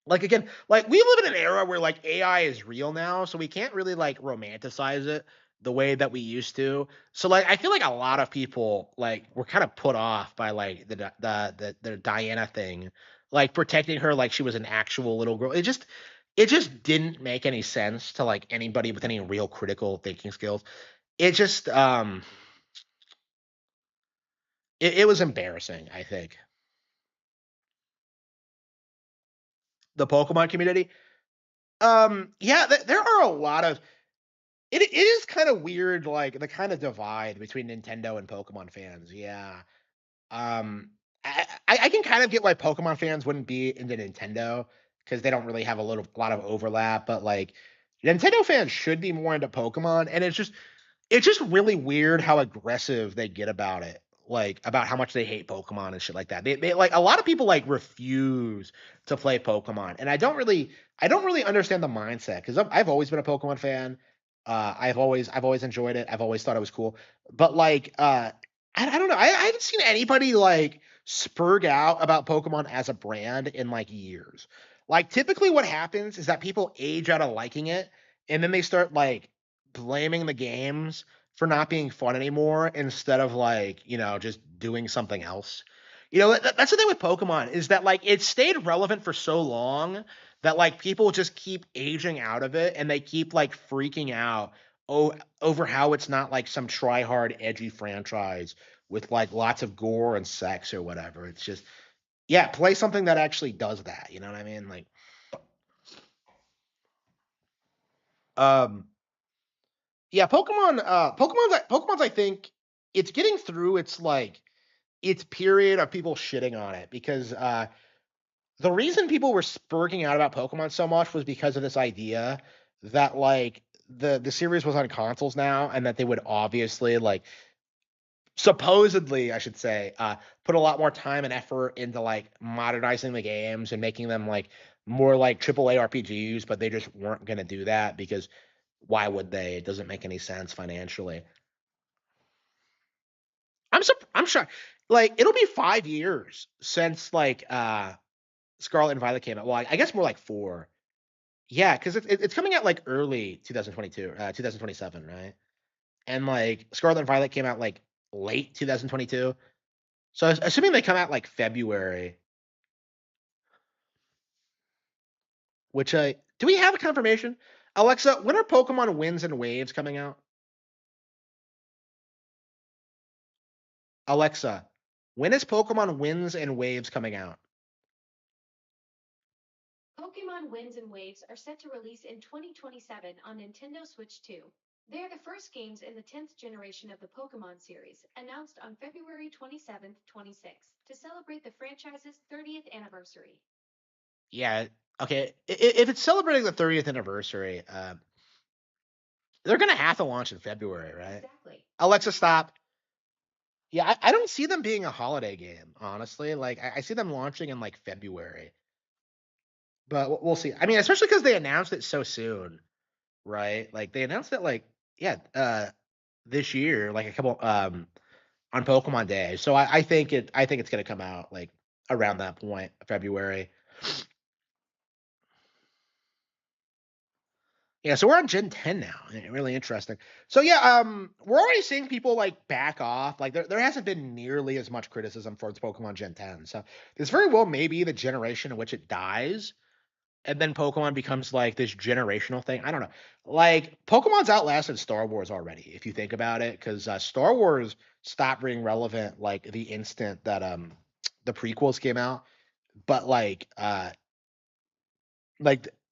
Like, again, like we live in an era where like AI is real now, so we can't really like romanticize it the way that we used to. So like I feel like a lot of people like were kind of put off by like the Diana thing, like protecting her like she was an actual little girl. It just didn't make any sense to like anybody with any real critical thinking skills. It just it was embarrassing, I think. The Pokemon community. Yeah, there are a lot of it is kind of weird, like the kind of divide between Nintendo and Pokemon fans. Yeah. Um, I can kind of get why Pokemon fans wouldn't be into Nintendo because they don't really have a lot of overlap, but like Nintendo fans should be more into Pokemon, and it's just really weird how aggressive they get about it. Like, about how much they hate Pokemon and shit like that. They like a lot of people like refuse to play Pokemon, and I don't really understand the mindset because I've always been a Pokemon fan. I've always enjoyed it. I've always thought it was cool, but like, I don't know. I haven't seen anybody like spurg out about Pokemon as a brand in like years. Like, typically what happens is that people age out of liking it, and then they start like blaming the games for not being fun anymore instead of like, just doing something else. That's the thing with Pokemon is that like it stayed relevant for so long that like people just keep aging out of it and they keep like freaking out over how it's not like some try hard edgy franchise with like lots of gore and sex or whatever. It's just, yeah, play something that actually does that. You know what I mean? Like, um, yeah, Pokemon's I think it's getting through its period of people shitting on it because the reason people were spurging out about Pokemon so much was because of this idea that like the series was on consoles now and that they would obviously like supposedly I should say put a lot more time and effort into like modernizing the games and making them like more like AAA RPGs, but they just weren't going to do that because why would they? It doesn't make any sense financially. I'm sure like it'll be 5 years since like Scarlet and Violet came out. Well, I guess more like four. Yeah, because it's coming out like early 2022, 2027, right? And like Scarlet and Violet came out like late 2022. So assuming they come out like February, which do we have a confirmation? Alexa, when are Pokemon Winds and Waves coming out? Alexa, when is Pokemon Winds and Waves coming out?
Pokemon Winds and Waves are set to release in 2027 on Nintendo Switch 2. They are the first games in the 10th generation of the Pokemon series, announced on February 27, 26, to celebrate the franchise's 30th anniversary.
Yeah. Okay. If it's celebrating the 30th anniversary, they're gonna have to launch in February, right?
Exactly.
Alexa, stop. Yeah, I don't see them being a holiday game, honestly. Like, I see them launching in like February, but we'll see. I mean, especially because they announced it so soon, right? Like, they announced it like, yeah, this year, like a couple, on Pokemon Day. So I think it's gonna come out like around that point, February. Yeah, so we're on Gen 10 now. Really interesting. So yeah, we're already seeing people like back off. Like there hasn't been nearly as much criticism for its Pokemon Gen 10. So this very well may be the generation in which it dies, and then Pokemon becomes like this generational thing. I don't know. Like Pokemon's outlasted Star Wars already, if you think about it, because Star Wars stopped being relevant like the instant that the prequels came out. But like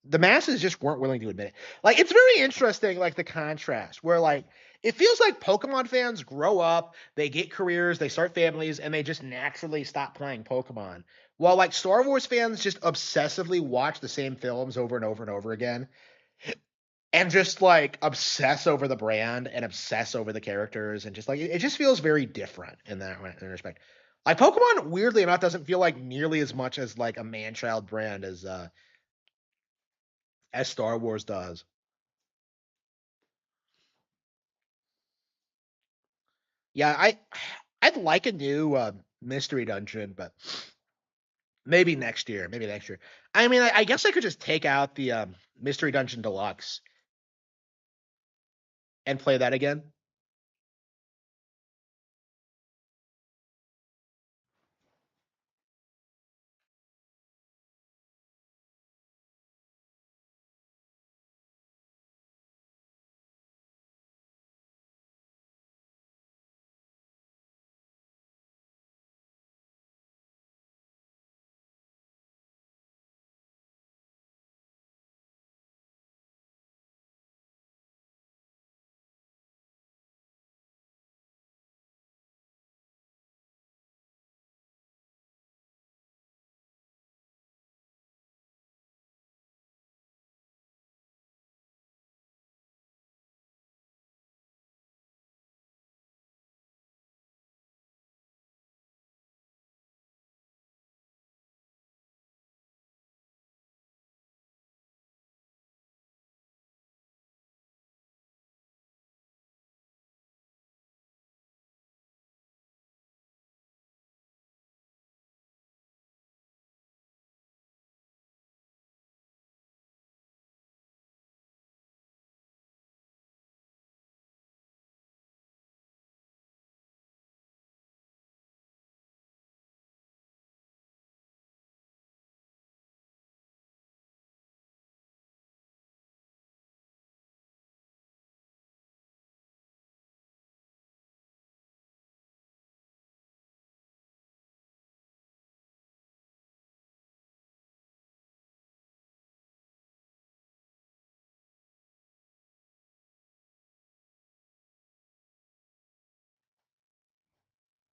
the masses just weren't willing to admit it. Like it's very interesting, like the contrast where like it feels like Pokemon fans grow up, they get careers, they start families, and they just naturally stop playing Pokemon. While like Star Wars fans just obsessively watch the same films over and over and over again, and just like obsess over the brand and obsess over the characters, and just like it just feels very different in that respect. Like Pokemon, weirdly enough, doesn't feel like nearly as much as like a man-child brand as Star Wars does. Yeah, I'd like a new mystery dungeon, but maybe next year. Maybe next year. I mean, I guess I could just take out the mystery dungeon deluxe and play that again.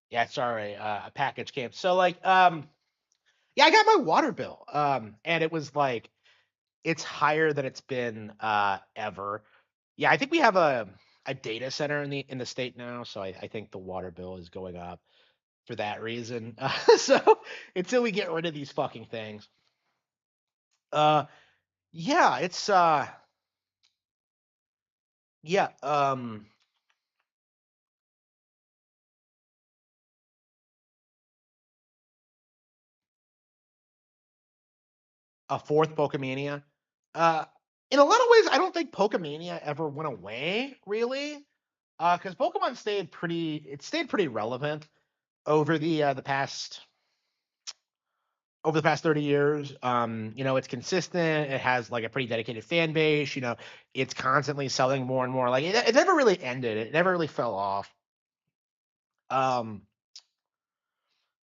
Yeah, sorry, a package came. So like, yeah, I got my water bill, and it was like it's higher than it's been ever. Yeah, I think we have a data center in the state now, so I think the water bill is going up for that reason. So until we get rid of these fucking things, uh, yeah, it's yeah, a fourth Pokemania. Uh, in a lot of ways, I don't think Pokemania ever went away, really, because Pokemon stayed pretty relevant over the past 30 years. It's consistent. It has like a pretty dedicated fan base. It's constantly selling more and more. Like it never really ended. It never really fell off. Um,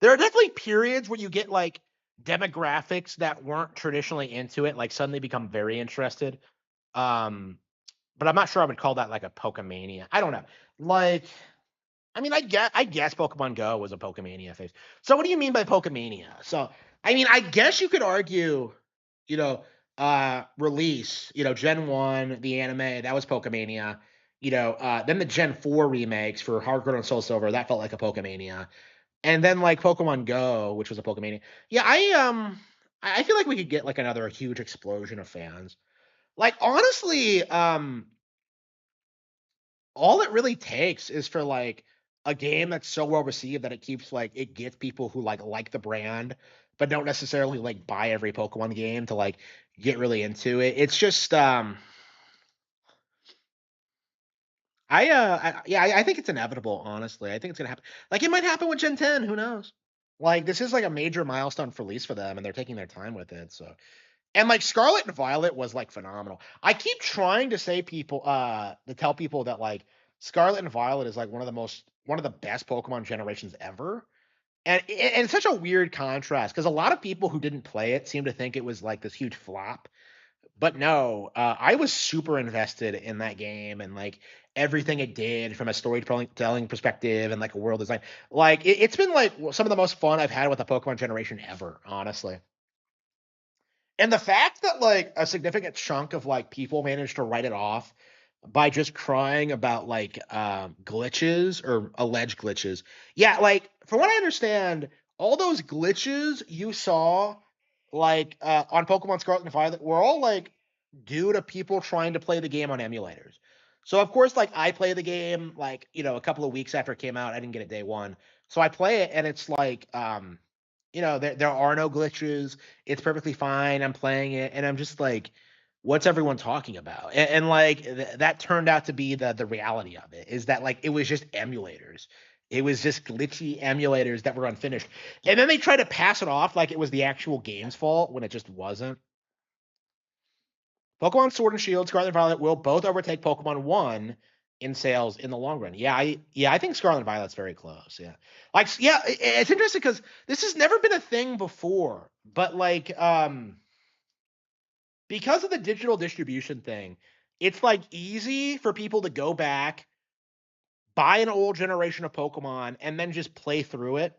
there are definitely periods where you get like demographics that weren't traditionally into it, like suddenly become very interested. Um, but I'm not sure I would call that like a Pokemania. I don't know. Like, I mean, I guess Pokemon Go was a Pokemania phase. So what do you mean by Pokemania? So I mean, I guess you could argue, you know, release, Gen 1, the anime, that was Pokemania. Then the Gen 4 remakes for Heart Gold and Soul Silver, that felt like a Pokemania. And then like Pokemon Go, which was a Pokemania. Yeah, I feel like we could get like another huge explosion of fans. Like honestly, all it really takes is for like a game that's so well received that it gets people who like the brand but don't necessarily like buy every Pokemon game to like get really into it. It's just I think it's inevitable, honestly. I think it's gonna happen. Like it might happen with Gen 10, who knows? Like this is like a major milestone release for them and they're taking their time with it. So and like Scarlet and Violet was like phenomenal. I keep trying to to tell people that like Scarlet and Violet is like one of the best Pokemon generations ever. And it's such a weird contrast because a lot of people who didn't play it seem to think it was like this huge flop. But no, I was super invested in that game and like everything it did from a storytelling perspective and like a world design. Like it's been like some of the most fun I've had with a Pokemon generation ever, honestly. And the fact that like a significant chunk of like people managed to write it off by just crying about like glitches or alleged glitches. Yeah, like from what I understand, all those glitches you saw like on Pokemon Scarlet and Violet were all like due to people trying to play the game on emulators. So of course, like I play the game like a couple of weeks after it came out. I didn't get it day one, so I play it and it's like there are no glitches. It's perfectly fine. I'm playing it, and I'm just like, what's everyone talking about? And like that turned out to be the reality of it is that like it was just emulators. It was just glitchy emulators that were unfinished. And then they try to pass it off like it was the actual game's fault when it just wasn't. Pokemon Sword and Shield, Scarlet and Violet will both overtake Pokemon One in sales in the long run. I think Scarlet and Violet's very close. Yeah, like yeah, it's interesting because this has never been a thing before, but like because of the digital distribution thing, it's like easy for people to go back, buy an old generation of Pokemon, and then just play through it.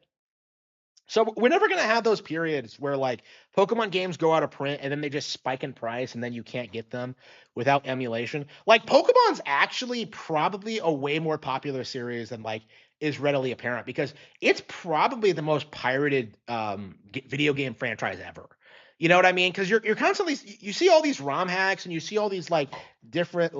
So we're never gonna have those periods where like Pokemon games go out of print and then they just spike in price and then you can't get them without emulation. Like Pokemon's actually probably a way more popular series than like is readily apparent because it's probably the most pirated video game franchise ever. You know what I mean? Because you're constantly you see all these ROM hacks and you see all these like different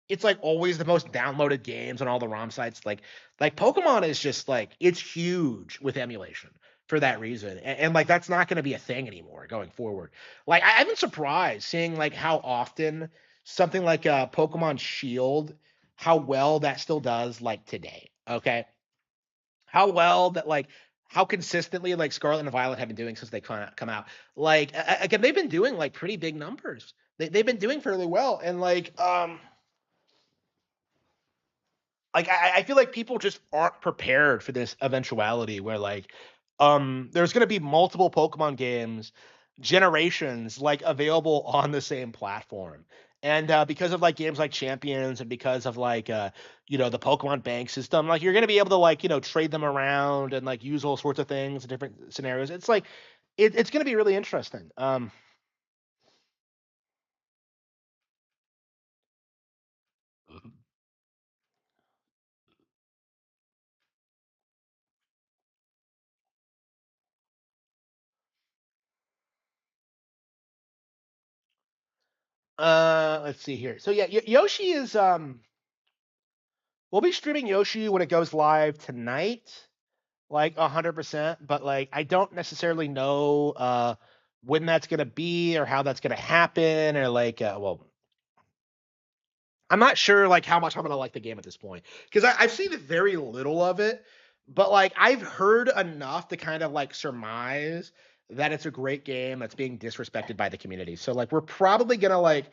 it's like always the most downloaded games on all the ROM sites. Like Pokemon is just like it's huge with emulation for that reason, and like that's not going to be a thing anymore going forward. Like I've been surprised seeing like how often something like Pokemon Shield, how well that still does like today. Okay, how well that like how consistently like Scarlet and Violet have been doing since they come out. Like again, they've been doing like pretty big numbers. They've been doing fairly well, and like I feel like people just aren't prepared for this eventuality where like there's going to be multiple Pokemon games generations like available on the same platform. And because of like games like Champions and because of like the Pokemon Bank system, like you're going to be able to like trade them around and like use all sorts of things in different scenarios. It's like it's going to be really interesting. Let's see here. So yeah, Yoshi is we'll be streaming Yoshi when it goes live tonight, like 100%. But like, I don't necessarily know when that's gonna be or how that's gonna happen or like well, I'm not sure like how much I'm gonna like the game at this point because I've seen very little of it, but like I've heard enough to kind of like surmise that it's a great game that's being disrespected by the community. So like we're probably gonna like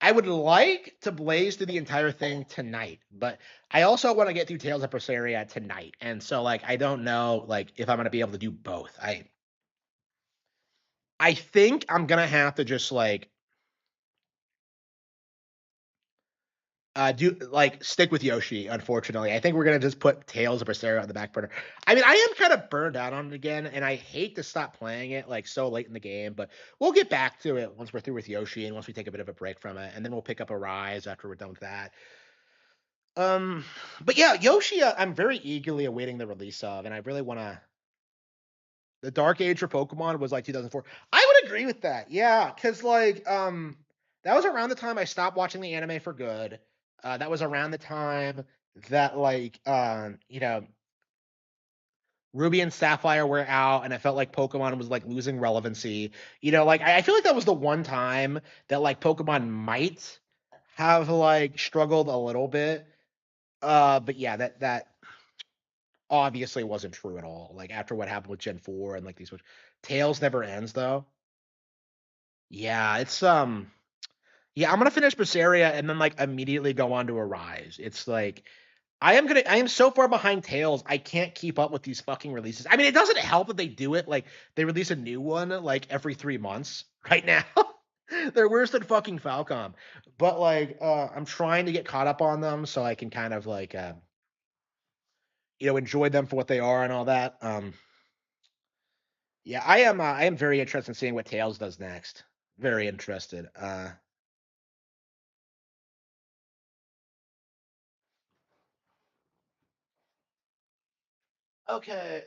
I would like to blaze through the entire thing tonight, but I also want to get through Tales of Berseria tonight, and so like I don't know like if I'm gonna be able to do both. I think I'm gonna have to just like do like stick with Yoshi, unfortunately. I think we're gonna just put Tales of Berseria on the back burner. I mean, I am kind of burned out on it again, and I hate to stop playing it like so late in the game, but we'll get back to it once we're through with Yoshi and once we take a bit of a break from it, and then we'll pick up a Rise after we're done with that. Um, but yeah, Yoshi, I'm very eagerly awaiting the release of, and I really want to. The Dark Age for Pokemon was like 2004. I would agree with that. Yeah, because like that was around the time I stopped watching the anime for good. That was around the time that like Ruby and Sapphire were out, and I felt like Pokemon was like losing relevancy. Like I feel like that was the one time that like Pokemon might have like struggled a little bit. But yeah, that obviously wasn't true at all. Like after what happened with Gen 4 and like these Tails never ends though. Yeah, it's yeah, I'm gonna finish Berseria and then like immediately go on to Arise. It's like I am so far behind Tails, I can't keep up with these fucking releases. I mean, it doesn't help that they do it like they release a new one like every 3 months right now. They're worse than fucking Falcom. But like I'm trying to get caught up on them so I can kind of like enjoy them for what they are and all that. Yeah, I am very interested in seeing what Tails does next. Very interested. Okay.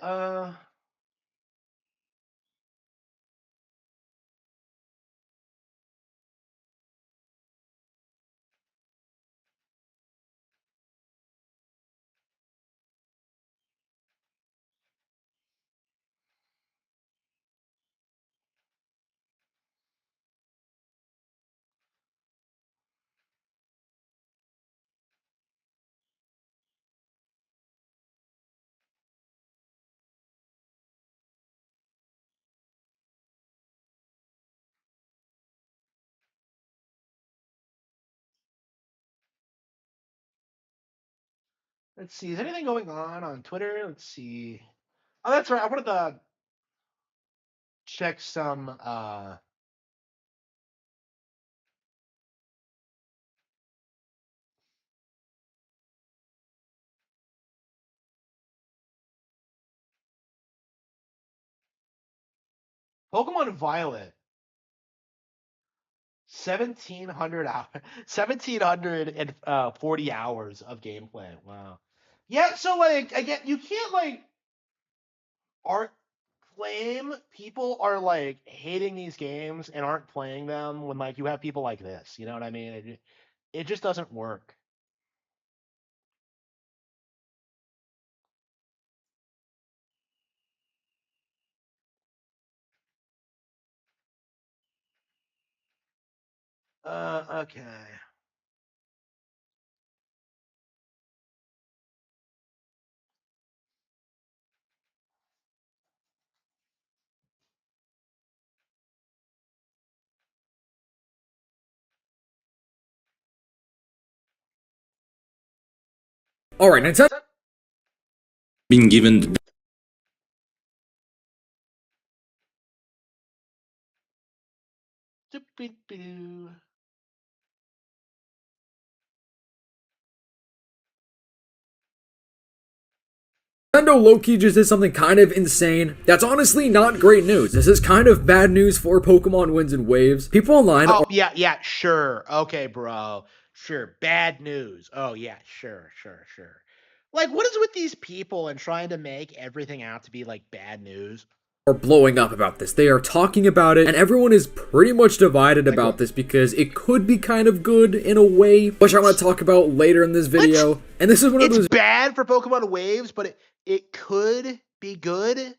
Let's see. Is anything going on Twitter? Let's see. Oh, that's right. I wanted to check some Pokemon Violet. 1,700 hours, 1,740 hours of gameplay. Wow. Yeah, so like again, you can't like art claim people are like hating these games and aren't playing them when like you have people like this. You know what I mean? It just doesn't work. Okay.
All right, Nintendo being given Nintendo Loki just did something kind of insane. That's honestly not great news. This is kind of bad news for Pokemon Winds and Waves. People online
Oh
are
yeah, yeah, sure. Okay, bro. Sure. Bad news. Oh yeah, sure, sure, sure. Like, what is with these people and trying to make everything out to be like bad news?
blowing up about this. They are talking about it, and everyone is pretty much divided
Like
about
what?
this because it could be kind of good in a way, which I want to talk about later in this video. And this is one of
It's
those
bad for Pokemon Waves, but it could be good.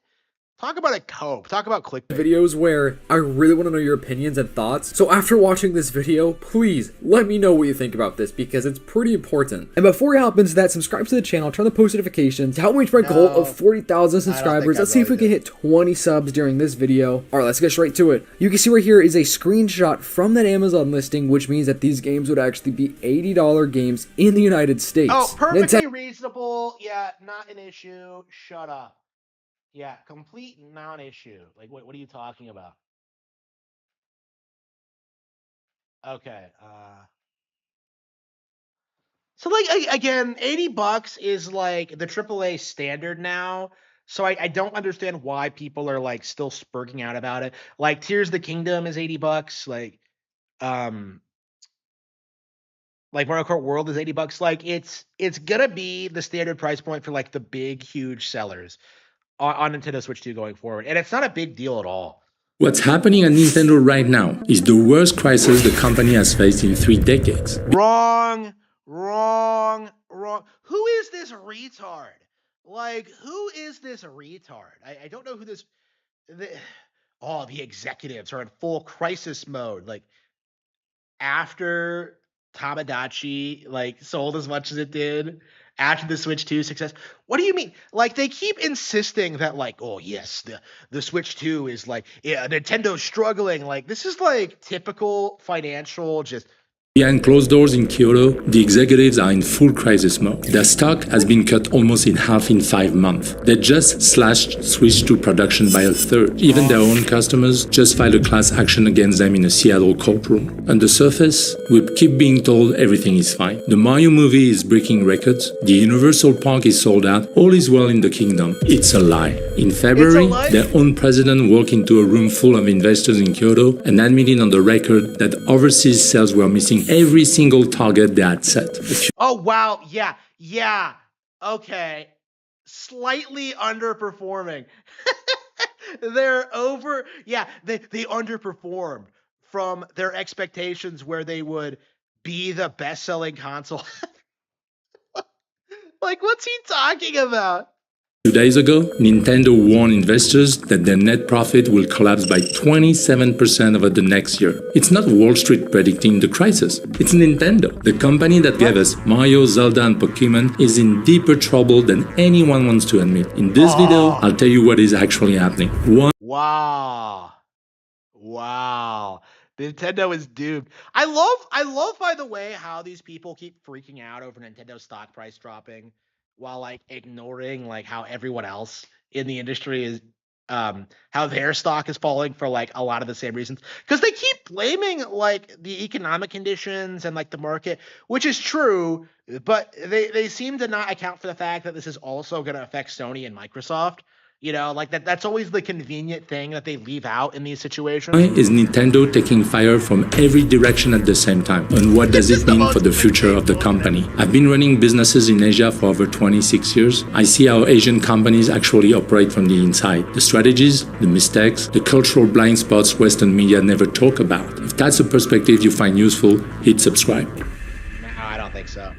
Talk about a cope. Talk about clickbait.
Videos where I really want to know your opinions and thoughts. So after watching this video, please let me know what you think about this because it's pretty important. And before we hop into that, subscribe to the channel, turn on post notifications to help me reach my goal of 40,000 subscribers. Let's see if we can hit 20 subs during this video. All right, let's get straight to it. You can see right here is a screenshot from that Amazon listing, which means that these games would actually be $80 games in the United States.
Oh, perfectly reasonable. Yeah, not an issue. Shut up. Yeah, complete non-issue. Like, what are you talking about? Okay. So like again, $80 is like the AAA standard now. So I don't understand why people are like still spurting out about it. Like Tears of the Kingdom is $80. Um like Mario Kart World is $80. Like it's gonna be the standard price point for like the big huge sellers on Nintendo Switch 2 going forward. And it's not a big deal at all.
What's happening at Nintendo right now is the worst crisis the company has faced in 3 decades.
Wrong. Who is this retard? Like, who is this retard? I don't know who this. All the executives are in full crisis mode. Like, after Tamagotchi like sold as much as it did, after the Switch 2 success. What do you mean? Like they keep insisting that like, oh yes, the Switch 2 is like, yeah, Nintendo's struggling. Like this is like typical financial just.
Behind closed doors in Kyoto, the executives are in full crisis mode. Their stock has been cut almost in half in 5 months. They just slashed Switch 2 production by a third. Even their own customers just filed a class action against them in a Seattle courtroom. On the surface, we keep being told everything is fine. The Mario movie is breaking records. The Universal Park is sold out. All is well in the kingdom. It's a lie. In February, their own president walked into a room full of investors in Kyoto and admitted on the record that overseas sales were missing every single target they had set.
Oh, wow. Yeah. Okay. Slightly underperforming. They're over. Yeah, they underperformed from their expectations where they would be the best-selling console. Like, what's he talking about?
2 days ago, Nintendo warned investors that their net profit will collapse by 27% over the next year. It's not Wall Street predicting the crisis, it's Nintendo. The company that gave us Mario, Zelda and Pokemon is in deeper trouble than anyone wants to admit. In this video, I'll tell you what is actually happening.
Wow. Nintendo is doomed. I love by the way how these people keep freaking out over Nintendo stock price dropping while like ignoring like how everyone else in the industry is how their stock is falling for like a lot of the same reasons, because they keep blaming like the economic conditions and like the market, which is true, but they seem to not account for the fact that this is also going to affect Sony and Microsoft. You know, like that's always the convenient thing that they leave out in these situations.
Why is Nintendo taking fire from every direction at the same time? And what does it mean for the future of the company? I've been running businesses in Asia for over 26 years. I see how Asian companies actually operate from the inside. The strategies, the mistakes, the cultural blind spots Western media never talk about. If that's a perspective you find useful, hit subscribe.
No, I don't think so.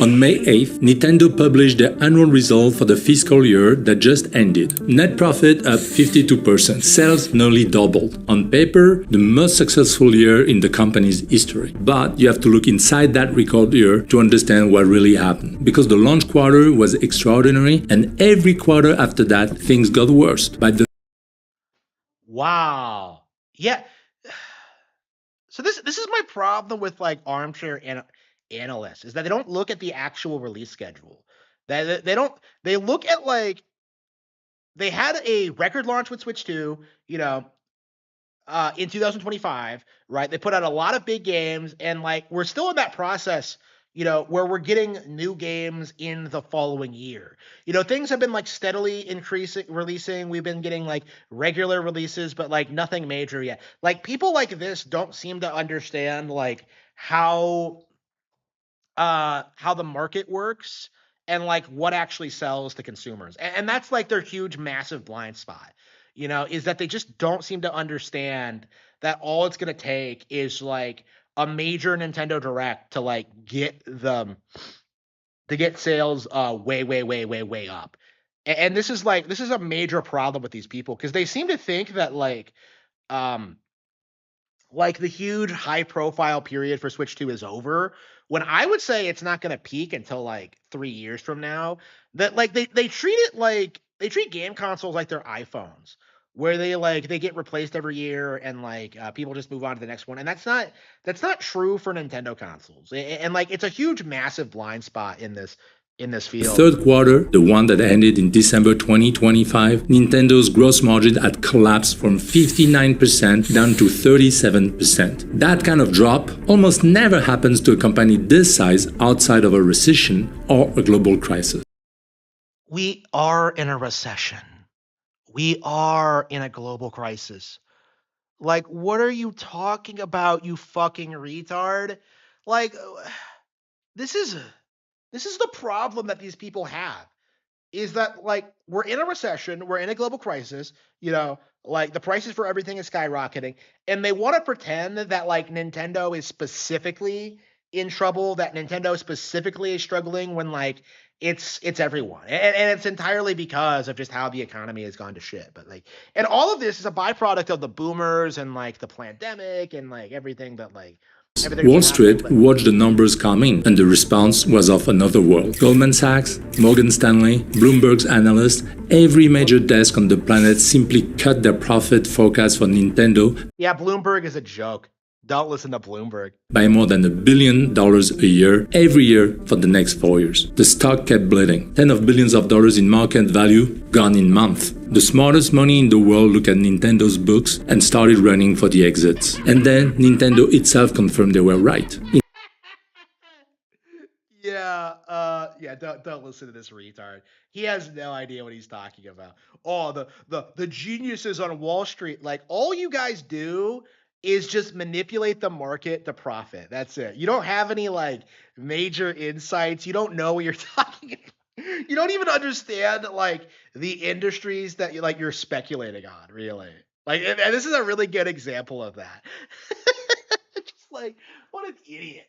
On May 8th, Nintendo published their annual result for the fiscal year that just ended. Net profit up 52%, sales nearly doubled. On paper, the most successful year in the company's history. But you have to look inside that record year to understand what really happened. Because the launch quarter was extraordinary, and every quarter after that, things got worse.
Wow. Yeah. So this is my problem with like armchair analysts, is that they don't look at the actual release schedule. They look at like they had a record launch with Switch 2, you know, in 2025, right? They put out a lot of big games, and like we're still in that process, you know, where we're getting new games in the following year. You know, things have been like steadily releasing. We've been getting like regular releases, but like nothing major yet. Like people like this don't seem to understand like how the market works and like what actually sells to consumers. And that's like their huge, massive blind spot, you know, is that they just don't seem to understand that all it's going to take is like a major Nintendo Direct to like get sales way up. And this is a major problem with these people because they seem to think that um like the huge high profile period for Switch 2 is over, when I would say it's not going to peak until like 3 years from now. That like they treat it like they treat game consoles like they're iPhones, where they get replaced every year, and people just move on to the next one. And that's not true for Nintendo consoles. And like it's a huge massive blind spot in this
The
field.
third quarter, the one that ended in December 2025, Nintendo's gross margin had collapsed from 59% down to 37%. That kind of drop almost never happens to a company this size outside of a recession or a global crisis.
We are in a recession. We are in a global crisis. Like, what are you talking about, you fucking retard? Like, this is this is the problem that these people have. Is that like we're in a recession, we're in a global crisis, like the prices for everything is skyrocketing, and they want to pretend that like Nintendo is specifically in trouble, that Nintendo specifically is struggling when like it's everyone. And it's entirely because of just how the economy has gone to shit. But like and all of this is a byproduct of the boomers and like the pandemic and like everything that's
Wall
happened.
Street watched the numbers coming, and the response was of another world. Goldman Sachs, Morgan Stanley, Bloomberg's analysts, every major desk on the planet simply cut their profit forecast for Nintendo
Yeah, Bloomberg is a joke. Don't listen to Bloomberg.
by more than $1 billion a year, every year for the next 4 years. The stock kept bleeding. Tens of billions of dollars in market value gone in months. The smartest money in the world looked at Nintendo's books and started running for the exits. And then Nintendo itself confirmed they were right.
Yeah, don't listen to this retard. He has no idea what he's talking about. Oh, the geniuses on Wall Street, like all you guys do is just manipulate the market to profit. That's it. You don't have any like major insights. You don't know what you're talking about. You don't even understand like the industries that you're speculating on, really. Like and this is a really good example of that. Just like what an idiot.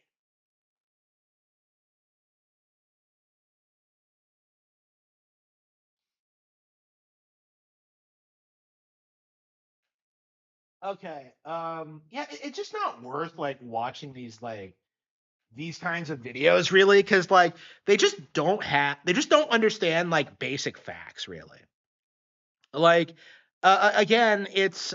Okay. Yeah, it's just not worth like watching these kinds of videos really, because like they just don't understand like basic facts really. Like again, it's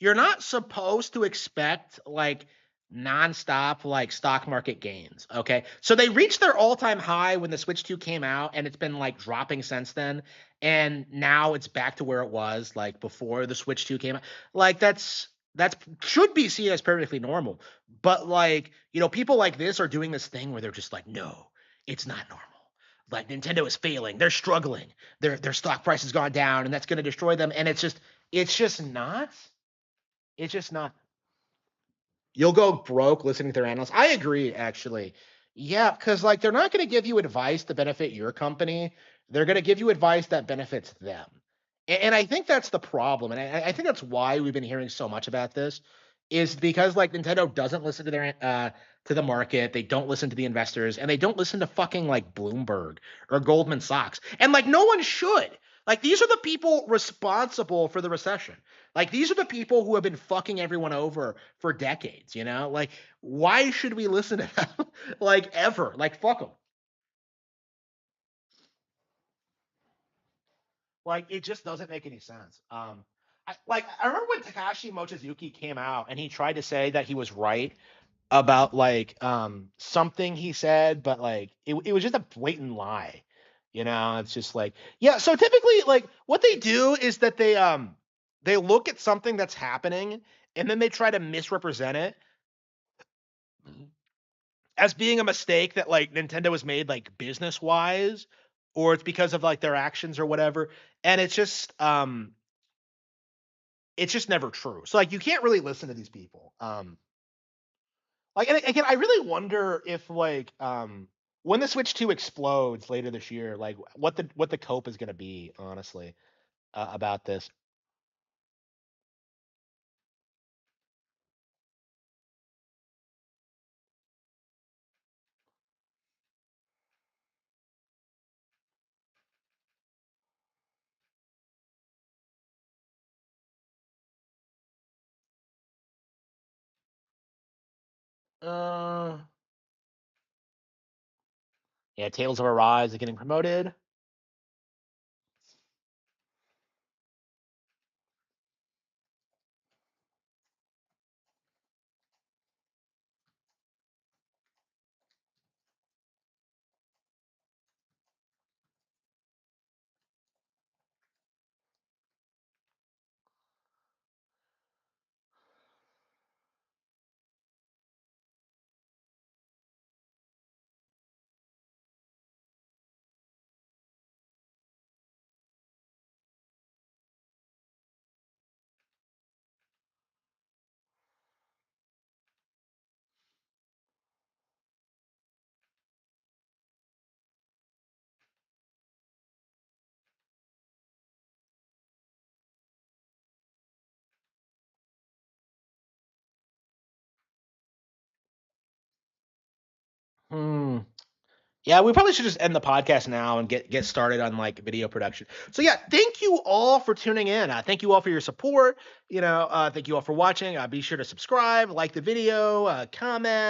you're not supposed to expect like nonstop like stock market gains. Okay. So they reached their all-time high when the Switch 2 came out, and it's been like dropping since then. And now it's back to where it was like before the Switch 2 came out. Like that's should be seen as perfectly normal. But like, people like this are doing this thing where they're just like, no, it's not normal. Like Nintendo is failing. They're struggling. Their stock price has gone down, and that's going to destroy them. And it's just not. It's just not. You'll go broke listening to their analysts. I agree, actually. Yeah, because like they're not going to give you advice to benefit your company. They're going to give you advice that benefits them. And I think that's the problem. And I think that's why we've been hearing so much about this, is because like Nintendo doesn't listen to the market. They don't listen to the investors, and they don't listen to fucking like Bloomberg or Goldman Sachs. And like no one should. Like these are the people responsible for the recession. Like these are the people who have been fucking everyone over for decades, Like why should we listen to them? Like ever? Like fuck them. Like it just doesn't make any sense. I remember when Takashi Mochizuki came out and he tried to say that he was right about like something he said, but like it was just a blatant lie. It's just like, yeah, so typically like what they do is that they look at something that's happening, and then they try to misrepresent it as being a mistake that like Nintendo has made like business wise, or it's because of like their actions or whatever. And it's just never true. So like you can't really listen to these people. Like, and again, I really wonder if like when the Switch 2 explodes later this year, like what the cope is going to be, honestly, about this. Yeah, Tales of Arise is getting promoted. Hmm. Yeah, we probably should just end the podcast now and get started on like video production. So yeah, thank you all for tuning in. Thank you all for your support. Thank you all for watching. Be sure to subscribe, like the video, comment.